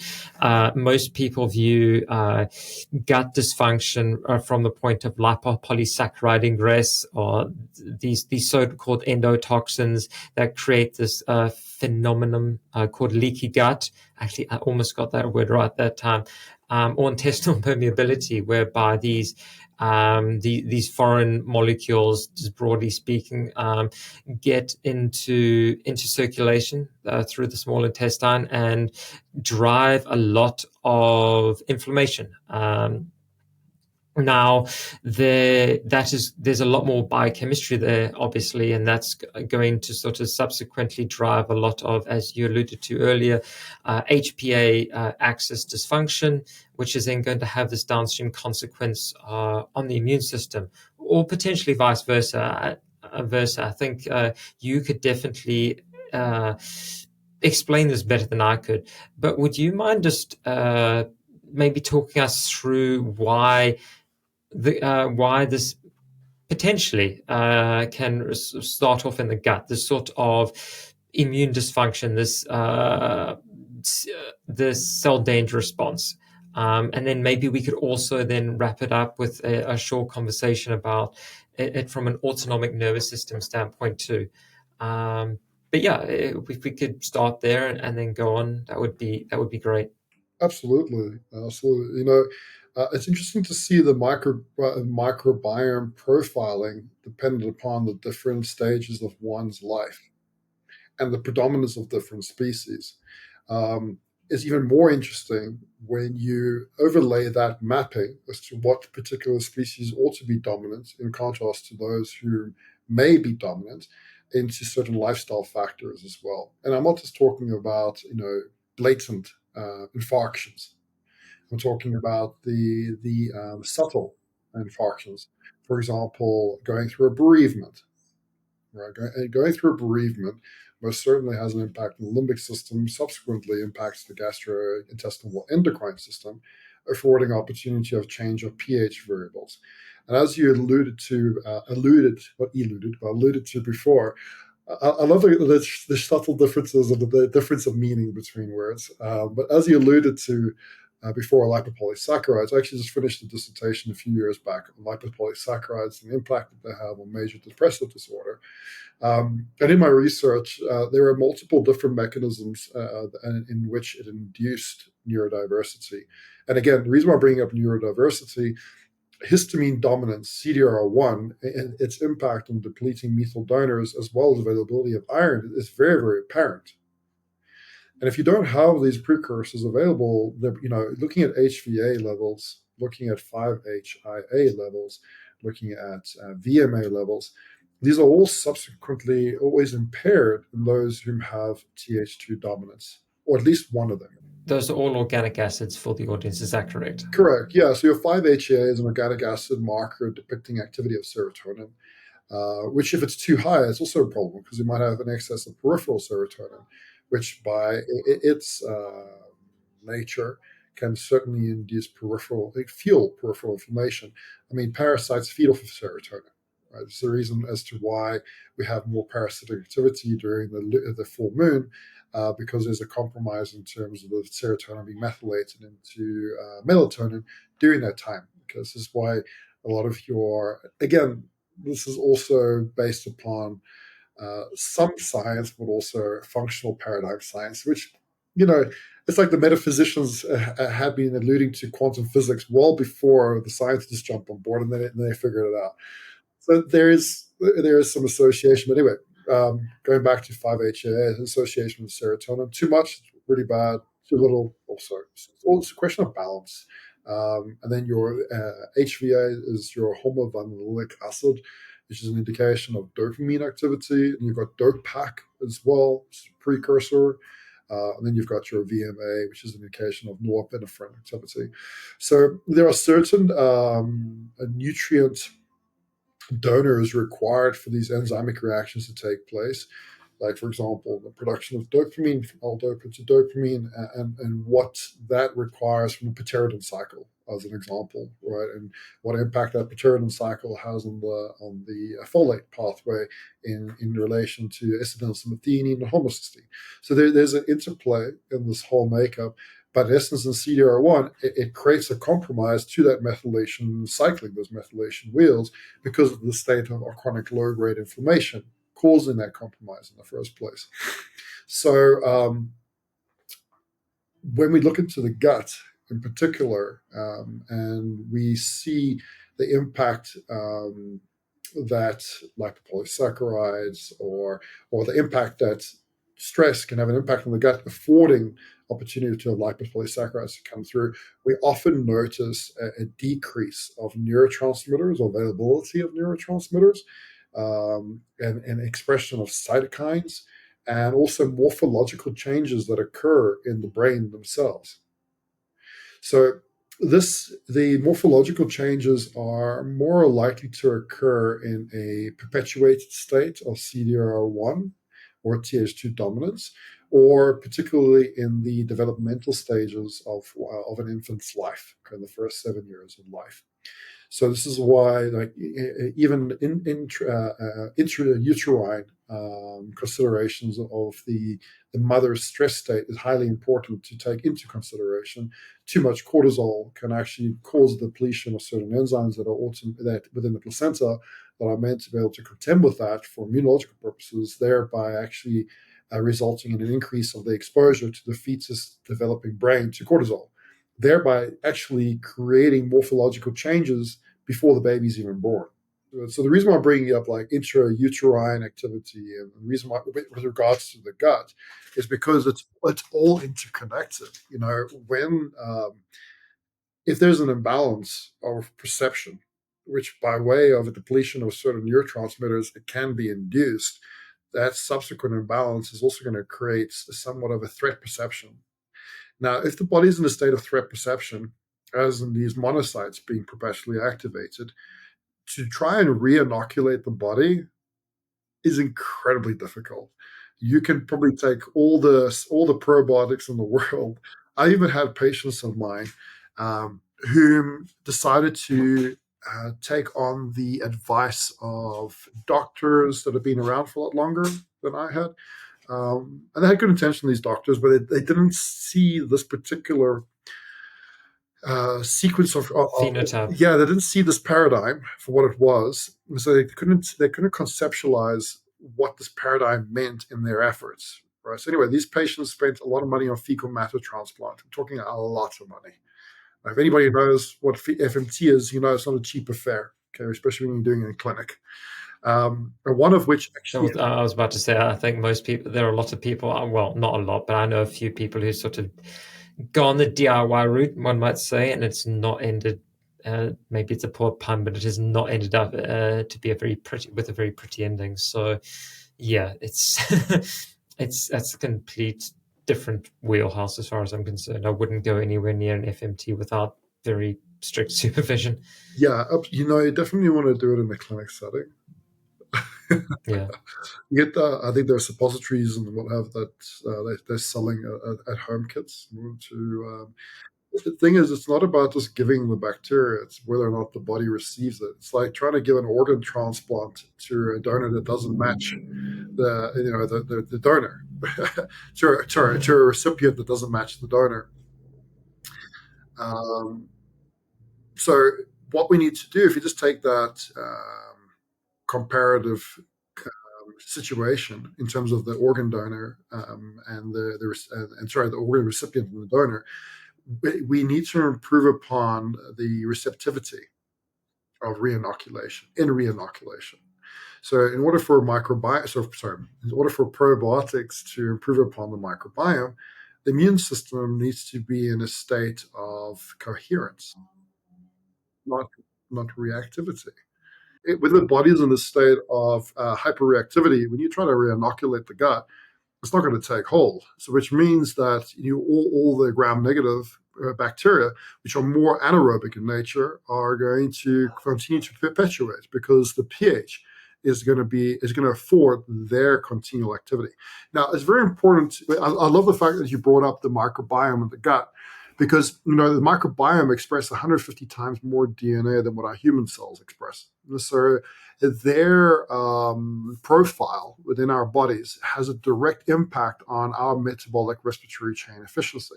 most people view gut dysfunction from the point of lipopolysaccharide ingress, or these so-called endotoxins that create this phenomenon called leaky gut. Actually, I almost got that word right that time. Or intestinal permeability, whereby these foreign molecules, just broadly speaking, get into circulation through the small intestine and drive a lot of inflammation. Now, there's a lot more biochemistry there, obviously, and that's going to sort of subsequently drive a lot of, as you alluded to earlier, HPA axis dysfunction, which is then going to have this downstream consequence on the immune system, or potentially vice versa. I think you could definitely explain this better than I could. But would you mind just maybe talking us through why this potentially can start off in the gut, this sort of immune dysfunction, this cell danger response. And then maybe we could also then wrap it up with a short conversation about it from an autonomic nervous system standpoint too. But yeah, if we could start there and then go on, that would be great. Absolutely. It's interesting to see the microbiome profiling dependent upon the different stages of one's life and the predominance of different species. It's even more interesting when you overlay that mapping as to what particular species ought to be dominant in contrast to those who may be dominant into certain lifestyle factors as well. And I'm not just talking about, blatant infarctions. I'm talking about the subtle infarctions. For example, going through a bereavement. Right, going through a bereavement most certainly has an impact on the limbic system. Subsequently, impacts the gastrointestinal endocrine system, affording opportunity of change of pH variables. And as you alluded to before, I love the subtle differences and the difference of meaning between words. But as you alluded to before, lipopolysaccharides, I actually just finished a dissertation a few years back on lipopolysaccharides and the impact that they have on major depressive disorder. And in my research, there are multiple different mechanisms in which it induced neurodiversity. And again, the reason why I'm bringing up neurodiversity, histamine dominance, CDR1, and its impact on depleting methyl donors as well as availability of iron is very, very apparent. And if you don't have these precursors available, looking at HVA levels, looking at 5-HIA levels, looking at VMA levels, these are all subsequently always impaired in those who have Th2 dominance, or at least one of them. Those are all organic acids for the audience, is that correct? Correct, yeah. So your 5-HIA is an organic acid marker depicting activity of serotonin, which if it's too high, it's also a problem because you might have an excess of peripheral serotonin, which by its nature can certainly fuel peripheral inflammation. I mean, parasites feed off of serotonin. Right? It's the reason as to why we have more parasitic activity during the full moon, because there's a compromise in terms of the serotonin being methylated into melatonin during that time. Because this is why a lot of again, this is also based upon some science, but also functional paradigm science, which, it's like the metaphysicians had been alluding to quantum physics well before the scientists jumped on board, and then they figured it out. So there is some association. But anyway, going back to 5-HAA, association with serotonin. Too much, really bad. Too little, also. It's a question of balance. And then your HVA is your homovanillic acid, which is an indication of dopamine activity. And you've got DOPAC as well, which is a precursor. And then you've got your VMA, which is an indication of norepinephrine activity. So there are certain nutrient donors required for these enzymic reactions to take place. Like, for example, the production of dopamine from L-dopa to dopamine, and what that requires from the pteridine cycle, as an example, right? And what impact that pteridine cycle has on the folate pathway in relation to acetylcysteine and homocysteine. So there's an interplay in this whole makeup. But in essence, in CDR1, it creates a compromise to that methylation cycling, those methylation wheels, because of the state of chronic low-grade inflammation causing that compromise in the first place. So when we look into the gut in particular, and we see the impact that lipopolysaccharides or the impact that stress can have an impact on the gut, affording opportunity to lipopolysaccharides to come through, we often notice a decrease of neurotransmitters or availability of neurotransmitters, and expression of cytokines, and also morphological changes that occur in the brain themselves. So the morphological changes are more likely to occur in a perpetuated state of CDR1 or Th2 dominance, or particularly in the developmental stages of an infant's life, in the first 7 years of life. So this is why, like, even intrauterine considerations of the mother's stress state is highly important to take into consideration. Too much cortisol can actually cause depletion of certain enzymes that within the placenta that are meant to be able to contend with that for immunological purposes, thereby actually resulting in an increase of the exposure to the fetus developing brain to cortisol, thereby actually creating morphological changes before the baby's even born. So the reason why I'm bringing up like intrauterine activity, and the reason why with regards to the gut, is because it's all interconnected. When if there's an imbalance of perception, which by way of a depletion of certain neurotransmitters, it can be induced, that subsequent imbalance is also going to create somewhat of a threat perception. Now, if the body's in a state of threat perception, as in these monocytes being perpetually activated, to try and re-inoculate the body is incredibly difficult. You can probably take all the probiotics in the world. I even had patients of mine whom decided to take on the advice of doctors that have been around for a lot longer than I had. And they had good intention, these doctors, but they didn't see this particular sequence of phenotype. Yeah, they didn't see this paradigm for what it was, so they couldn't conceptualize what this paradigm meant in their efforts. Right. So anyway, these patients spent a lot of money on fecal matter transplant. I'm talking a lot of money. Now, if anybody knows what FMT is, it's not a cheap affair. Okay, especially when you're doing it in a clinic. And one of which actually, I was about to say, I think most people, there are a lot of people, well, not a lot, but I know a few people who sort of gone the DIY route, one might say, and it's not ended. Maybe it's a poor pun, but it has not ended up to be a very pretty ending. So, yeah, it's that's a complete different wheelhouse as far as I'm concerned. I wouldn't go anywhere near an FMT without very strict supervision. Yeah, you definitely want to do it in the clinic setting. Yeah. You get I think there are suppositories and what have that they're selling at home kits to The thing is, it's not about just giving the bacteria, it's whether or not the body receives it. It's like trying to give an organ transplant to a donor that doesn't match the donor to a recipient that doesn't match the donor. Um, so what we need to do, if you just take that comparative situation in terms of the organ donor and the organ recipient and the donor, we need to improve upon the receptivity of reinoculation. So in order for in order for probiotics to improve upon the microbiome, the immune system needs to be in a state of coherence, not not reactivity. When the body is in a state of hyperreactivity, when you try to reinoculate the gut, it's not going to take hold. So, which means that all the gram-negative bacteria, which are more anaerobic in nature, are going to continue to perpetuate because the pH is going to afford their continual activity. Now, it's very important. I love the fact that you brought up the microbiome in the gut, because the microbiome expresses 150 times more DNA than what our human cells express. So their profile within our bodies has a direct impact on our metabolic respiratory chain efficiency.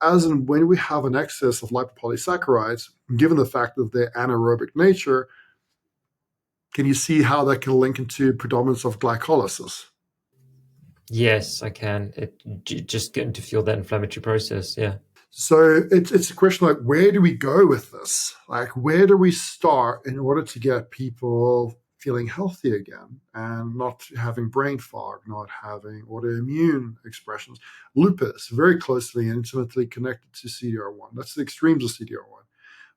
As in when we have an excess of lipopolysaccharides, given the fact of their anaerobic nature, can you see how that can link into predominance of glycolysis? Yes, I can. Just getting to fuel that inflammatory process. Yeah. So it's a question like, where do we go with this? Like, where do we start in order to get people feeling healthy again and not having brain fog, not having autoimmune expressions? Lupus, very closely and intimately connected to CDR1. That's the extremes of CDR1,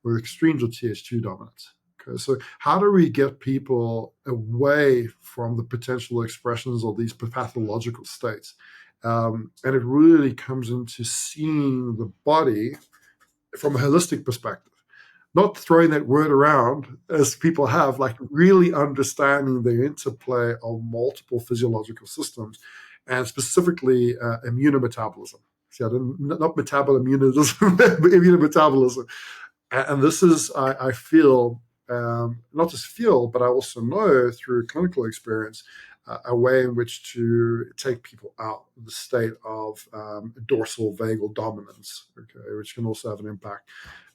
or extremes of Th2 dominance. Okay, so how do we get people away from the potential expressions of these pathological states? And it really comes into seeing the body from a holistic perspective, not throwing that word around as people have, like really understanding the interplay of multiple physiological systems and specifically immunometabolism. See, not metabolism, immunometabolism. And this is, I feel, not just feel, but I also know through clinical experience, a way in which to take people out of the state of dorsal vagal dominance, okay, which can also have an impact,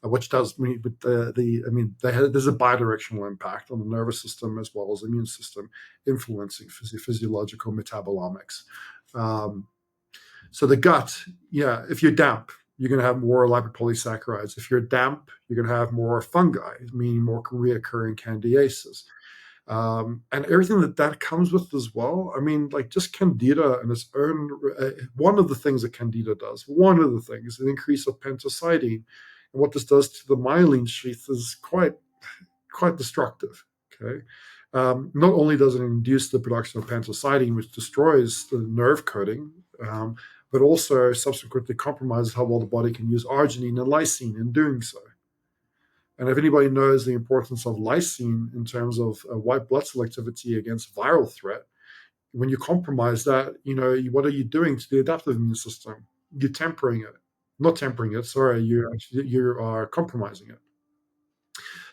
which does mean with there's a bidirectional impact on the nervous system as well as the immune system, influencing physiological metabolomics. So the gut, yeah, if you're damp, you're going to have more lipopolysaccharides. If you're damp, you're going to have more fungi, meaning more reoccurring candiases. And everything that comes with as well. I mean, like just candida and its own, one of the things that candida does, an increase of pentosidine. And what this does to the myelin sheath is quite destructive. Okay. Not only does it induce the production of pentosidine, which destroys the nerve coating, but also subsequently compromises how well the body can use arginine and lysine in doing so. And if anybody knows the importance of lysine in terms of white blood cell activity against viral threat, when you compromise that, what are you doing to the adaptive immune system? You're tempering it. Not tempering it, sorry, you are compromising it.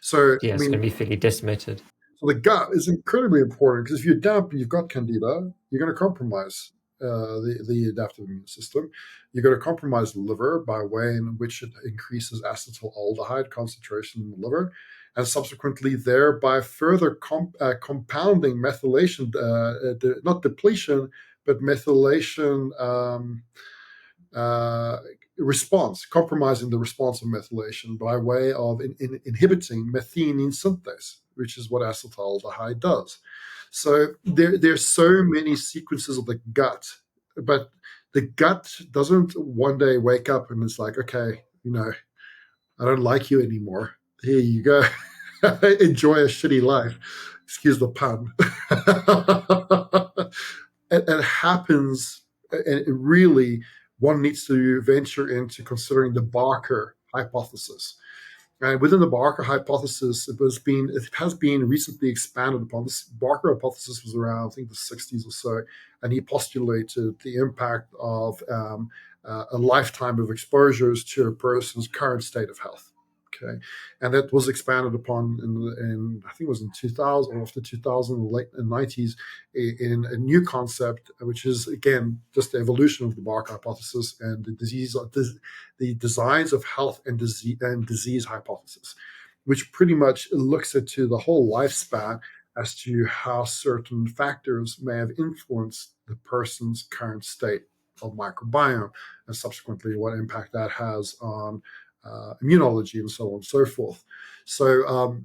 So, Yeah, it's going to be fairly decimated. So the gut is incredibly important because if you're damp and you've got candida, you're going to compromise the adaptive immune system. You're going to compromise the liver by way in which it increases acetaldehyde concentration in the liver, and subsequently thereby further compounding methylation, not depletion, but methylation response, compromising the response of methylation by way of inhibiting methionine synthase, which is what acetaldehyde does. So there's so many sequences of the gut, but the gut doesn't one day wake up and it's like, okay, I don't like you anymore. Here you go. Enjoy a shitty life. Excuse the pun. It happens, and it really, one needs to venture into considering the Barker hypothesis. And within the Barker hypothesis, it has been recently expanded upon. This Barker hypothesis was around, I think, the 60s or so, and he postulated the impact of a lifetime of exposures to a person's current state of health. Okay, and that was expanded upon in I think it was in 2000 or after 2000, the late 90s, in a new concept, which is again just the evolution of the Barker hypothesis and the designs of health and disease hypothesis, which pretty much looks into the whole lifespan as to how certain factors may have influenced the person's current state of microbiome, and subsequently what impact that has on immunology and so on and so forth. So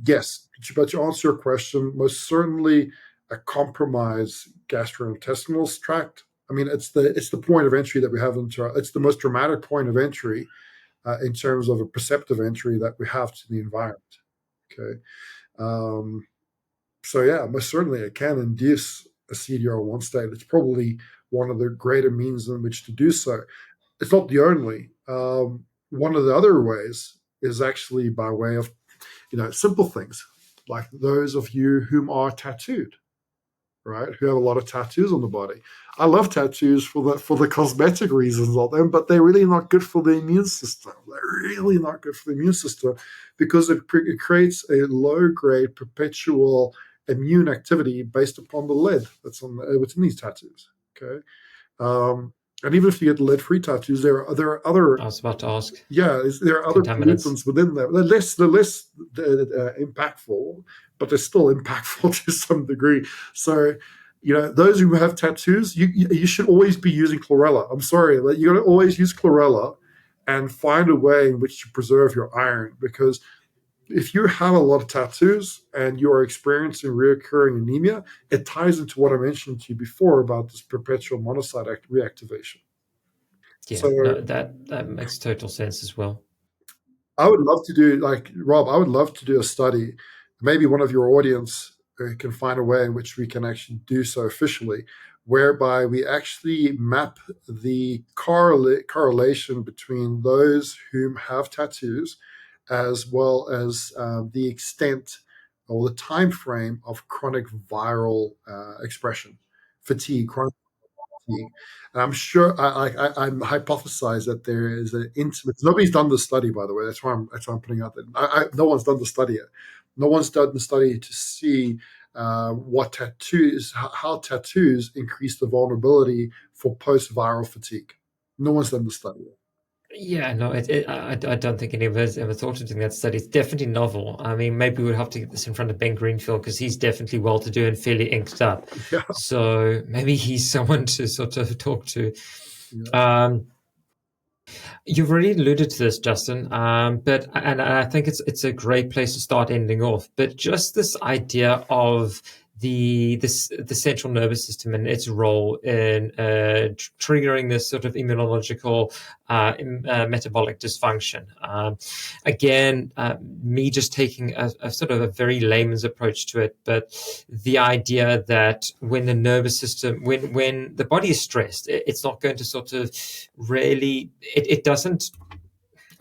yes, but to answer your question, most certainly a compromised gastrointestinal tract. I mean, it's the point of entry that we have it's the most dramatic point of entry in terms of a perceptive entry that we have to the environment. Okay, so yeah, most certainly it can induce a CDR1 state. It's probably one of the greater means in which to do so. It's not the only. One of the other ways is actually by way of, simple things like those of you whom are tattooed, right? Who have a lot of tattoos on the body. I love tattoos for the cosmetic reasons of them, but they're really not good for the immune system. They're really not good for the immune system because it creates a low-grade perpetual immune activity based upon the lead that's within these tattoos. Okay. And even if you get lead-free tattoos, there are other. I was about to ask. Yeah, there are other Contaminants pollutants within there. They're less impactful, but they're still impactful to some degree. So, those who have tattoos, you should always be using chlorella. I'm sorry, you got to always use chlorella and find a way in which to preserve your iron, because if you have a lot of tattoos and you are experiencing reoccurring anemia, it ties into what I mentioned to you before about this perpetual monocyte reactivation. Yeah, So no, that makes total sense as well. I would love to do, like Rob, I would love to do a study. Maybe one of your audience can find a way in which we can actually do so officially, whereby we actually map the correlation between those whom have tattoos, as well as the extent or the time frame of chronic viral expression, chronic fatigue. And I'm sure I'm hypothesize that there is an intimate. Nobody's done the study, by the way. That's why I'm putting out that no one's done the study yet. No one's done the study to see what how tattoos increase the vulnerability for post-viral fatigue. No one's done the study yet. Yeah, no, I don't think any of us ever thought of doing that study. It's definitely novel. I mean, maybe we'll have to get this in front of Ben Greenfield because he's definitely well-to-do and fairly inked up. Yeah. So maybe he's someone to sort of talk to. Yeah. You've already alluded to this, Justin, but I think it's a great place to start ending off. But just this idea of the central nervous system and its role in triggering this sort of immunological metabolic dysfunction. Again, me just taking a sort of a very layman's approach to it, but the idea that when the nervous system, when the body is stressed, it's not going to sort of really, it doesn't.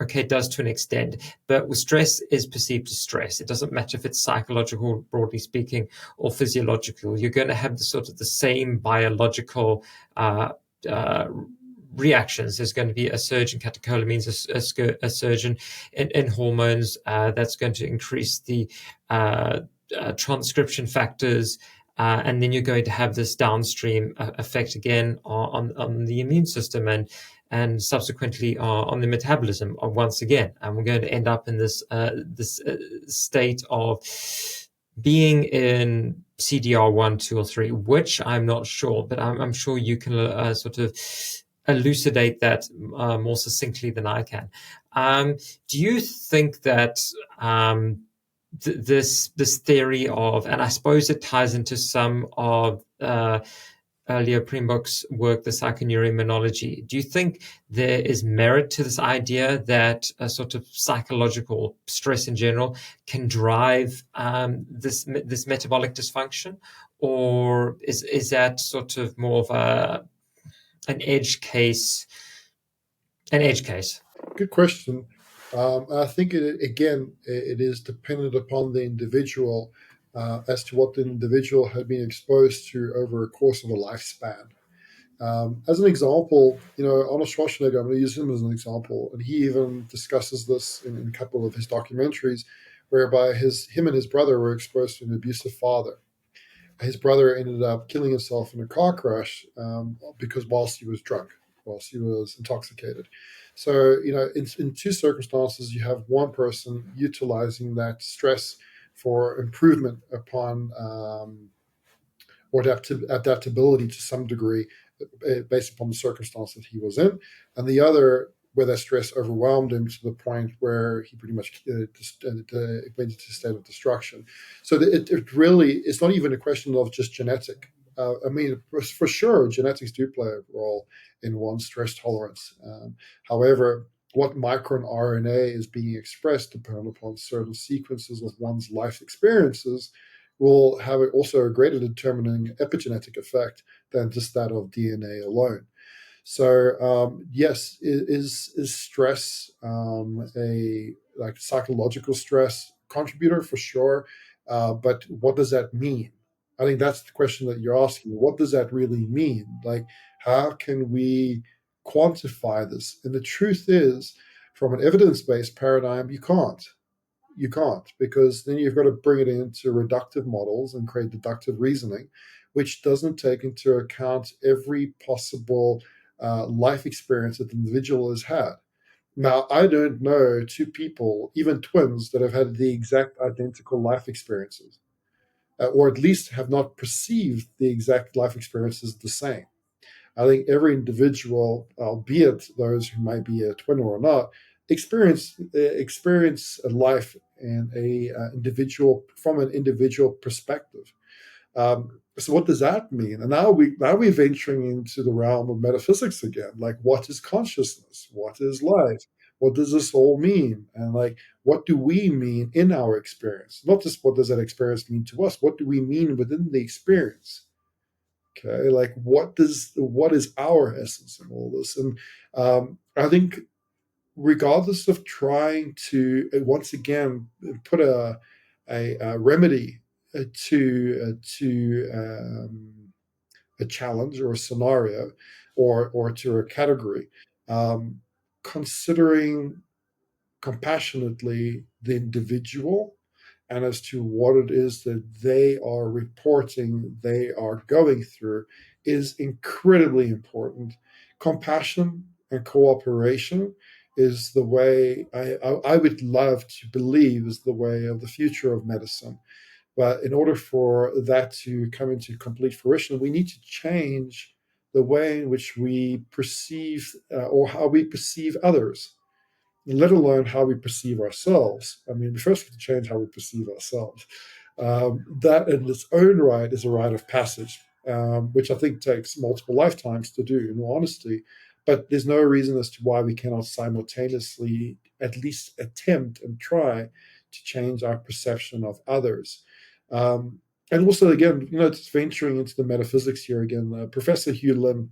Okay, it does to an extent, but with stress is perceived as stress. It doesn't matter if it's psychological, broadly speaking, or physiological. You're going to have the sort of the same biological reactions. There's going to be a surge in catecholamines, a surge in hormones that's going to increase the transcription factors. And then you're going to have this downstream effect again on the immune system and subsequently on the metabolism once again. And we're going to end up in this state of being in CDR1, 2, or 3, which I'm not sure, but I'm sure you can sort of elucidate that more succinctly than I can. Do you think that this theory of, and I suppose it ties into some of earlier Prembrook's work, the psychoneuroimmunology. Do you think there is merit to this idea that a sort of psychological stress in general can drive this metabolic dysfunction, or is that sort of more of an edge case? Good question. I think it is dependent upon the individual as to what the individual had been exposed to over a course of a lifespan. As an example, Arnold Schwarzenegger, I'm going to use him as an example, and he even discusses this in a couple of his documentaries, whereby him and his brother were exposed to an abusive father. His brother ended up killing himself in a car crash because whilst he was drunk, whilst he was intoxicated. So, in two circumstances, you have one person utilizing that stress for improvement upon or adaptability to some degree based upon the circumstance that he was in, and the other where that stress overwhelmed him to the point where he pretty much went into a state of destruction. So it really, it's not even a question of just genetic. I mean, for sure, genetics do play a role in one's stress tolerance. However, what microRNA is being expressed depending upon certain sequences of one's life experiences will have also a greater determining epigenetic effect than just that of DNA alone. So yes, is stress a like psychological stress contributor for sure? But what does that mean? I think that's the question that you're asking. What does that really mean? Like, how can we quantify this? And the truth is, from an evidence-based paradigm, you can't, because then you've got to bring it into reductive models and create deductive reasoning, which doesn't take into account every possible life experience that the individual has had. Now, I don't know two people, even twins, that have had the exact identical life experiences, or at least have not perceived the exact life experiences the same. I think every individual, albeit those who might be a twin or not, experience a life and a individual from an individual perspective. So what does that mean? And now we're venturing into the realm of metaphysics again. Like, what is consciousness? What is life? What does this all mean? And like, what do we mean in our experience? Not just what does that experience mean to us. What do we mean within the experience? Okay, like what is our essence in all this? And I think regardless of trying to once again put a remedy to a challenge or a scenario or to a category, um, considering compassionately the individual and as to what it is that they are reporting they are going through is incredibly important. Compassion and cooperation is the way I would love to believe is the way of the future of medicine. But in order for that to come into complete fruition, we need to change the way in which we perceive or how we perceive others, let alone how we perceive ourselves. I mean, we first have to change how we perceive ourselves. That in its own right is a rite of passage, which I think takes multiple lifetimes to do, in all honesty. But there's no reason as to why we cannot simultaneously at least attempt and try to change our perception of others. And also, again, just venturing into the metaphysics here again, Professor Hugh Lim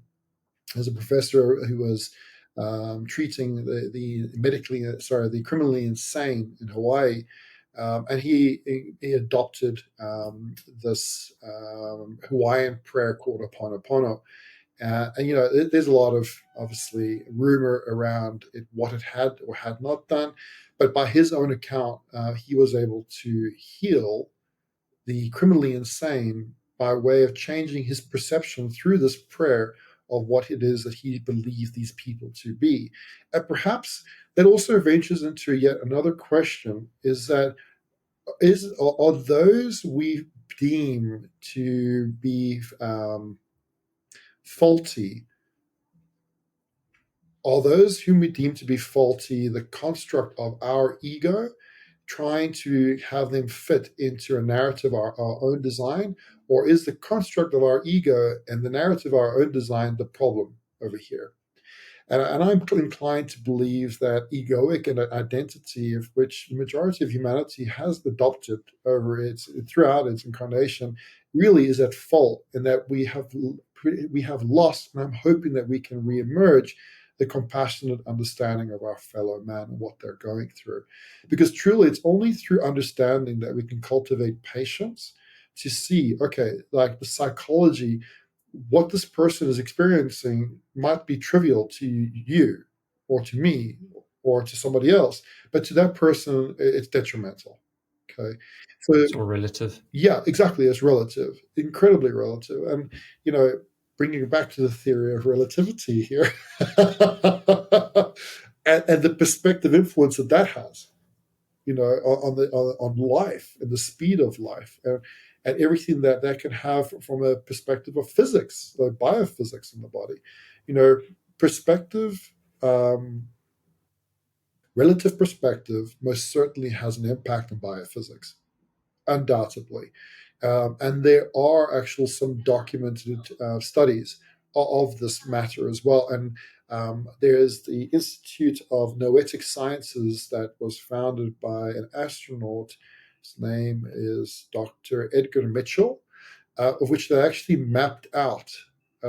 as a professor who was treating the criminally insane in Hawaii, and he adopted this Hawaiian prayer called Ho'oponopono. And there's a lot of obviously rumor around what it had or had not done, but by his own account, he was able to heal the criminally insane by way of changing his perception through this prayer of what it is that he believed these people to be. And perhaps that also ventures into yet another question: is that are those we deem to be faulty? Are those whom we deem to be faulty the construct of our ego, trying to have them fit into a narrative of our own design? Or is the construct of our ego and the narrative of our own design the problem over here? And I'm inclined to believe that egoic and identity, of which the majority of humanity has adopted throughout its incarnation, really is at fault, and that we have lost. And I'm hoping that we can reemerge the compassionate understanding of our fellow man and what they're going through. Because truly, it's only through understanding that we can cultivate patience to see, okay, like the psychology, what this person is experiencing might be trivial to you or to me or to somebody else, but to that person, it's detrimental. Okay. So, It's all relative. yeah, exactly. It's relative, incredibly relative. And, bringing it back to the theory of relativity here and the perspective influence that that has, on life and the speed of life and everything that that can have from a perspective of physics, like biophysics in the body. Perspective, relative perspective most certainly has an impact on biophysics, undoubtedly. And there are actual some documented studies of this matter as well. And there's the Institute of Noetic Sciences that was founded by an astronaut. His name is Dr. Edgar Mitchell, of which they actually mapped out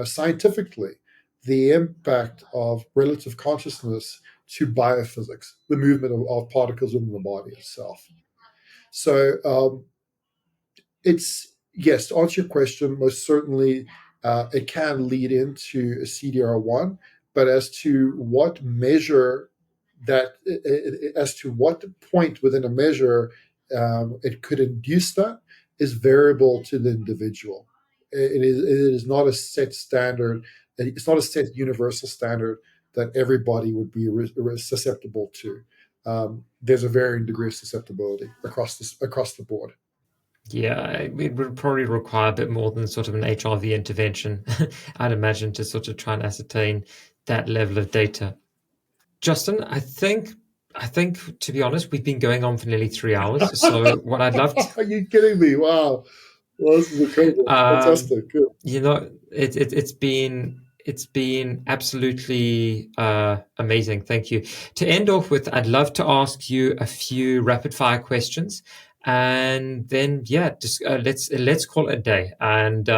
scientifically the impact of relative consciousness to biophysics, the movement of particles within the body itself. So it's, yes, to answer your question, most certainly it can lead into a CDR1, but as to what measure that, as to what point within a measure it could induce that is variable to the individual. It is not a set standard. It's not a set universal standard that everybody would be susceptible to. There's a varying degree of susceptibility across the board. Yeah, it would probably require a bit more than sort of an HRV intervention, I'd imagine, to sort of try and ascertain that level of data. Justin, I think to be honest, we've been going on for nearly 3 hours. So what I'd love to, Are you kidding me? Wow. Well, this is incredible. Fantastic. Good. it's been absolutely amazing. Thank you. To end off with, I'd love to ask you a few rapid fire questions, and then just let's call it a day, and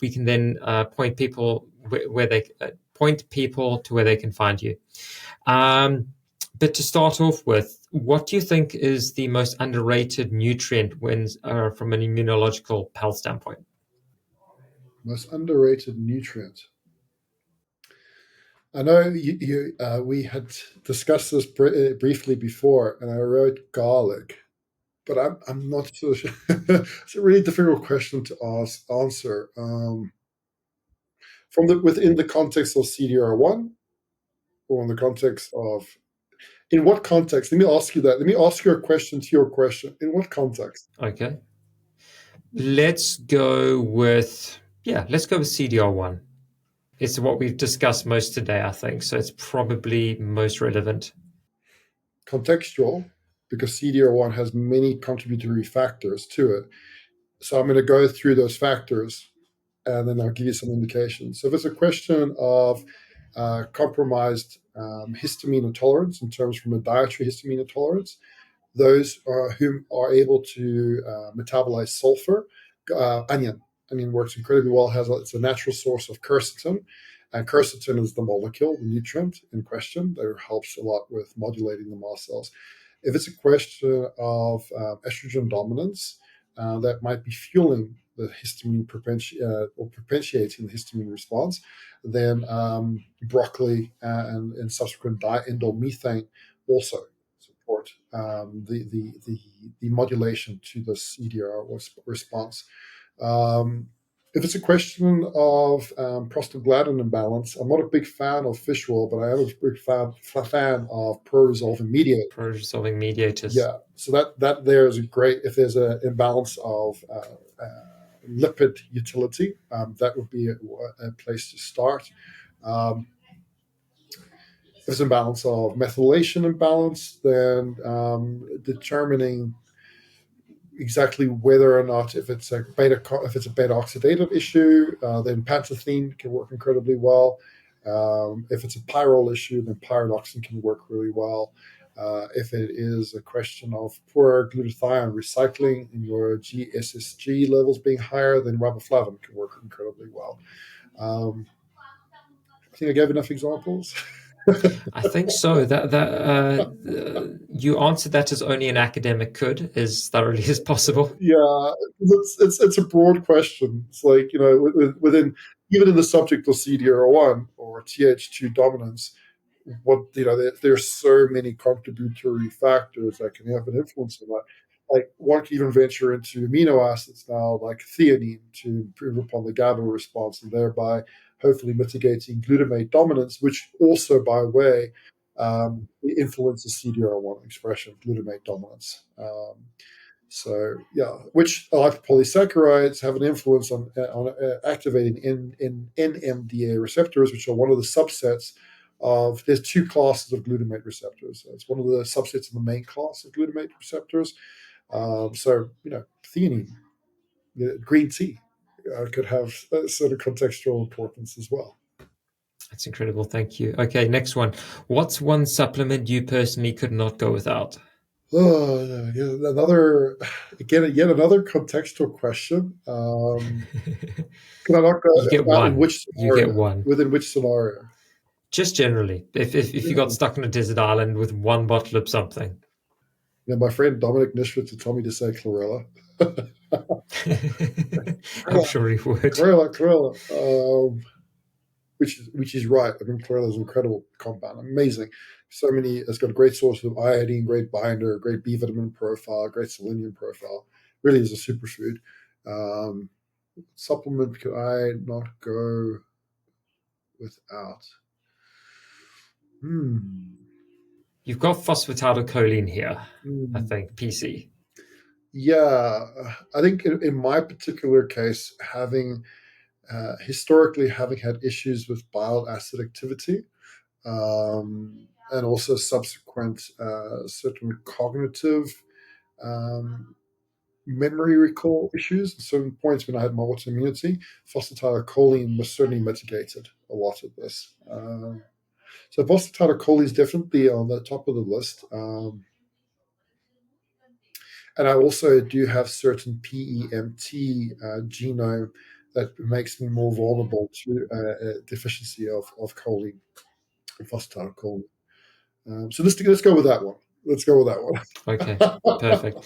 we can then point people where they point people to where they can find you. But to start off with, what do you think is the most underrated nutrient when from an immunological health standpoint? Most underrated nutrient. I know we had discussed this briefly before, and I wrote garlic, but I'm not so sure. It's a really difficult question to answer. Within the context of CDR1, or in the context of, in what context? Let me ask you that. Let me ask you a question to your question. In what context? Okay, let's go with CDR1. It's what we've discussed most today, I think, so it's probably most relevant. Contextual, because CDR1 has many contributory factors to it. So I'm going to go through those factors, and then I'll give you some indications. So if it's a question of compromised histamine intolerance, in terms from a dietary histamine intolerance, those whom are able to metabolize sulfur, onion. Onion works incredibly well. It's a natural source of quercetin, and quercetin is the molecule, the nutrient in question that helps a lot with modulating the mast cells. If it's a question of estrogen dominance, that might be fueling the histamine or propitiating the histamine response, then broccoli and subsequent diindole methane also support the modulation to the CDR response. If it's a question of prostaglandin imbalance, I'm not a big fan of fish oil, but I am a big fan of pro-resolving mediators. Pro-resolving mediators. Yeah, so that there is great. If there's an imbalance of lipid utility, that would be a place to start. If there's an imbalance of methylation imbalance, then determining exactly whether or not, if it's a beta oxidative issue, then pantethine can work incredibly well. If it's a pyrrole issue, then pyridoxine can work really well. If it is a question of poor glutathione recycling and your GSSG levels being higher, then riboflavin can work incredibly well. I think I gave enough examples. I think so. You answered that as only an academic could, as thoroughly as possible. Yeah, it's a broad question. It's like, within, even in the subject of CDR1 or Th2 dominance, there's so many contributory factors that can have an influence on that. Like, one can even venture into amino acids now, like theanine, to improve upon the GABA response and thereby hopefully mitigating glutamate dominance, which also, by way, influences CDR1 expression, glutamate dominance. So yeah, which polysaccharides have an influence on activating in NMDA receptors, which are one of the subsets of. There's two classes of glutamate receptors. It's one of the subsets of the main class of glutamate receptors. So theanine, green tea, could have a sort of contextual importance as well. That's incredible. Thank you. Okay, next one. What's one supplement you personally could not go without? Oh, yet another contextual question. Can I not go You get about in one. which You get scenario? one. Within which scenario? Just generally, if you got Yeah. stuck on a desert island with one bottle of something. My friend Dominic Nishwitz had told me to say chlorella. I'm Chlorella, sure he would. chlorella. Which is right. I mean, chlorella is an incredible compound, amazing. So many. It's got a great source of iodine, great binder, great B vitamin profile, great selenium profile. Really is a superfood. Um, Supplement could I not go without? Hmm. You've got phosphatidylcholine here, I Hmm. think, PC. Yeah, I think in my particular case, historically having had issues with bile acid activity, and also subsequent certain cognitive, um, memory recall issues at certain points when I had my autoimmunity, phosphatidylcholine was certainly mitigated a lot of this. So phosphatidylcholine is definitely on the top of the list. And I also do have certain PEMT genome that makes me more vulnerable to a deficiency of choline, phosphatidylcholine. So let's go with that one. Let's go with that Okay, one. perfect.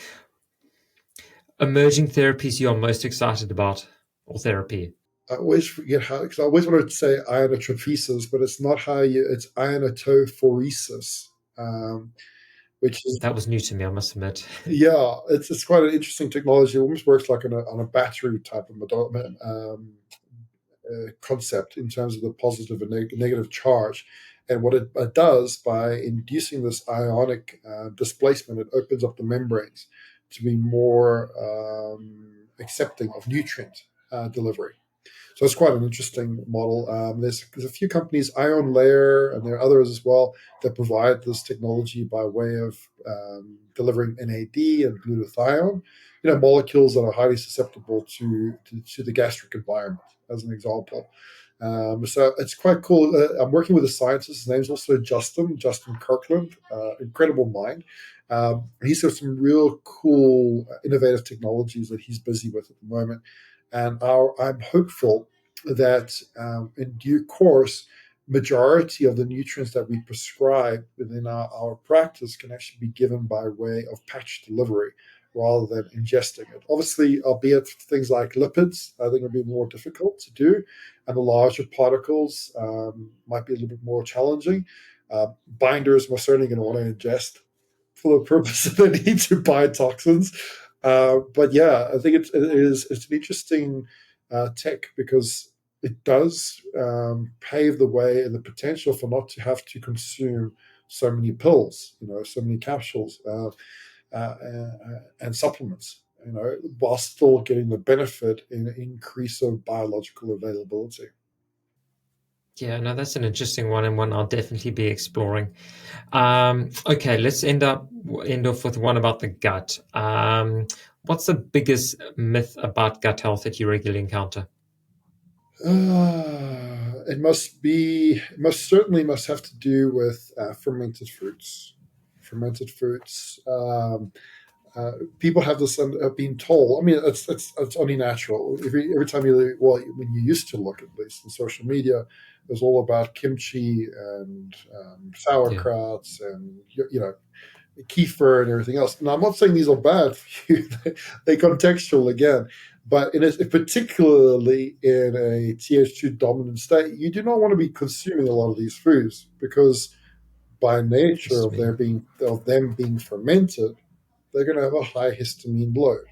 Emerging therapies you're most excited about, or therapy? I always forget how, because I always wanted to say ionotrophesis, but it's not how it's ionotophoresis, which is, That was new to me, I must admit. yeah, it's quite an interesting technology. It almost works like on a battery type of concept in terms of the positive and negative charge. And what it does by inducing this ionic displacement, it opens up the membranes to be more accepting of nutrient delivery. So it's quite an interesting model. There's a few companies, Ion Layer, and there are others as well, that provide this technology by way of delivering NAD and glutathione, molecules that are highly susceptible to the gastric environment, as an example. So it's quite cool. I'm working with a scientist. His name's also Justin Kirkland, incredible mind. He's got some real cool, innovative technologies that he's busy with at the moment. And I'm hopeful that in due course, majority of the nutrients that we prescribe within our practice can actually be given by way of patch delivery rather than ingesting it. Obviously, albeit things like lipids, I think will be more difficult to do, and the larger particles might be a little bit more challenging. Binders, we're certainly going to want to ingest for the purpose of the need to bind toxins. But yeah, I think it's an interesting tech because it does pave the way and the potential for not to have to consume so many pills, so many capsules and supplements, while still getting the benefit in an increase of biological availability. Yeah, no, that's an interesting one and one I'll definitely be exploring. Okay, let's end off with one about the gut. What's the biggest myth about gut health that you regularly encounter? It must have to do with fermented fruits. Fermented fruits. people have this have been told. I mean, it's only natural. Every time when you used to look, at least in social media, it was all about kimchi and Yeah. sauerkrauts and kefir and everything else. Now, I'm not saying these are bad for you; they're contextual again. But particularly in a Th2 dominant state, you do not want to be consuming a lot of these foods because, by nature of Histamine. them being fermented, they're going to have a high histamine load.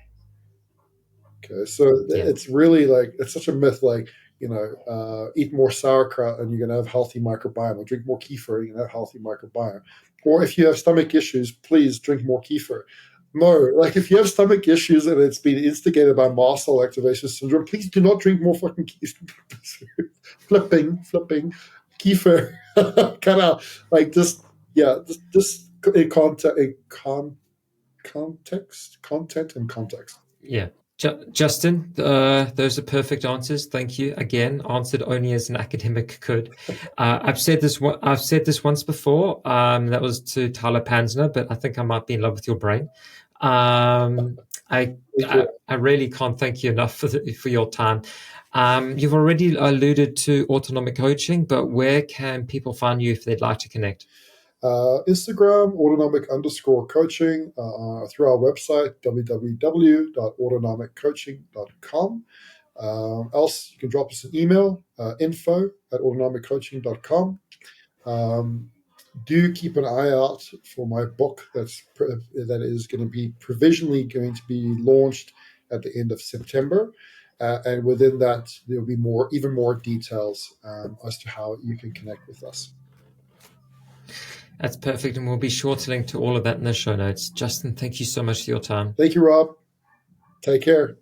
Okay, so Yeah. it's really like it's such a myth. Like eat more sauerkraut and you're going to have healthy microbiome, or drink more kefir, you're going to have healthy microbiome. Or if you have stomach issues, please drink more kefir. No, like if you have stomach issues and it's been instigated by mast cell activation syndrome, please do not drink more fucking kefir. flipping kefir. Cut out. Like just yeah, just in content and context. Yeah. Justin, those are perfect answers. Thank you. Again, answered only as an academic could. I've said this once before. That was to Tyler Pansner, but I think I might be in love with your brain. I really can't thank you enough for your time. You've already alluded to autonomic coaching, but where can people find you if they'd like to connect? Instagram, autonomic_coaching, through our website, www.autonomiccoaching.com. Else, you can drop us an email, info@autonomiccoaching.com. Do keep an eye out for my book that is going to be provisionally going to be launched at the end of September. And within that, there will be even more details as to how you can connect with us. That's perfect. And we'll be sure to link to all of that in the show notes. Justin, thank you so much for your time. Thank you, Rob. Take care.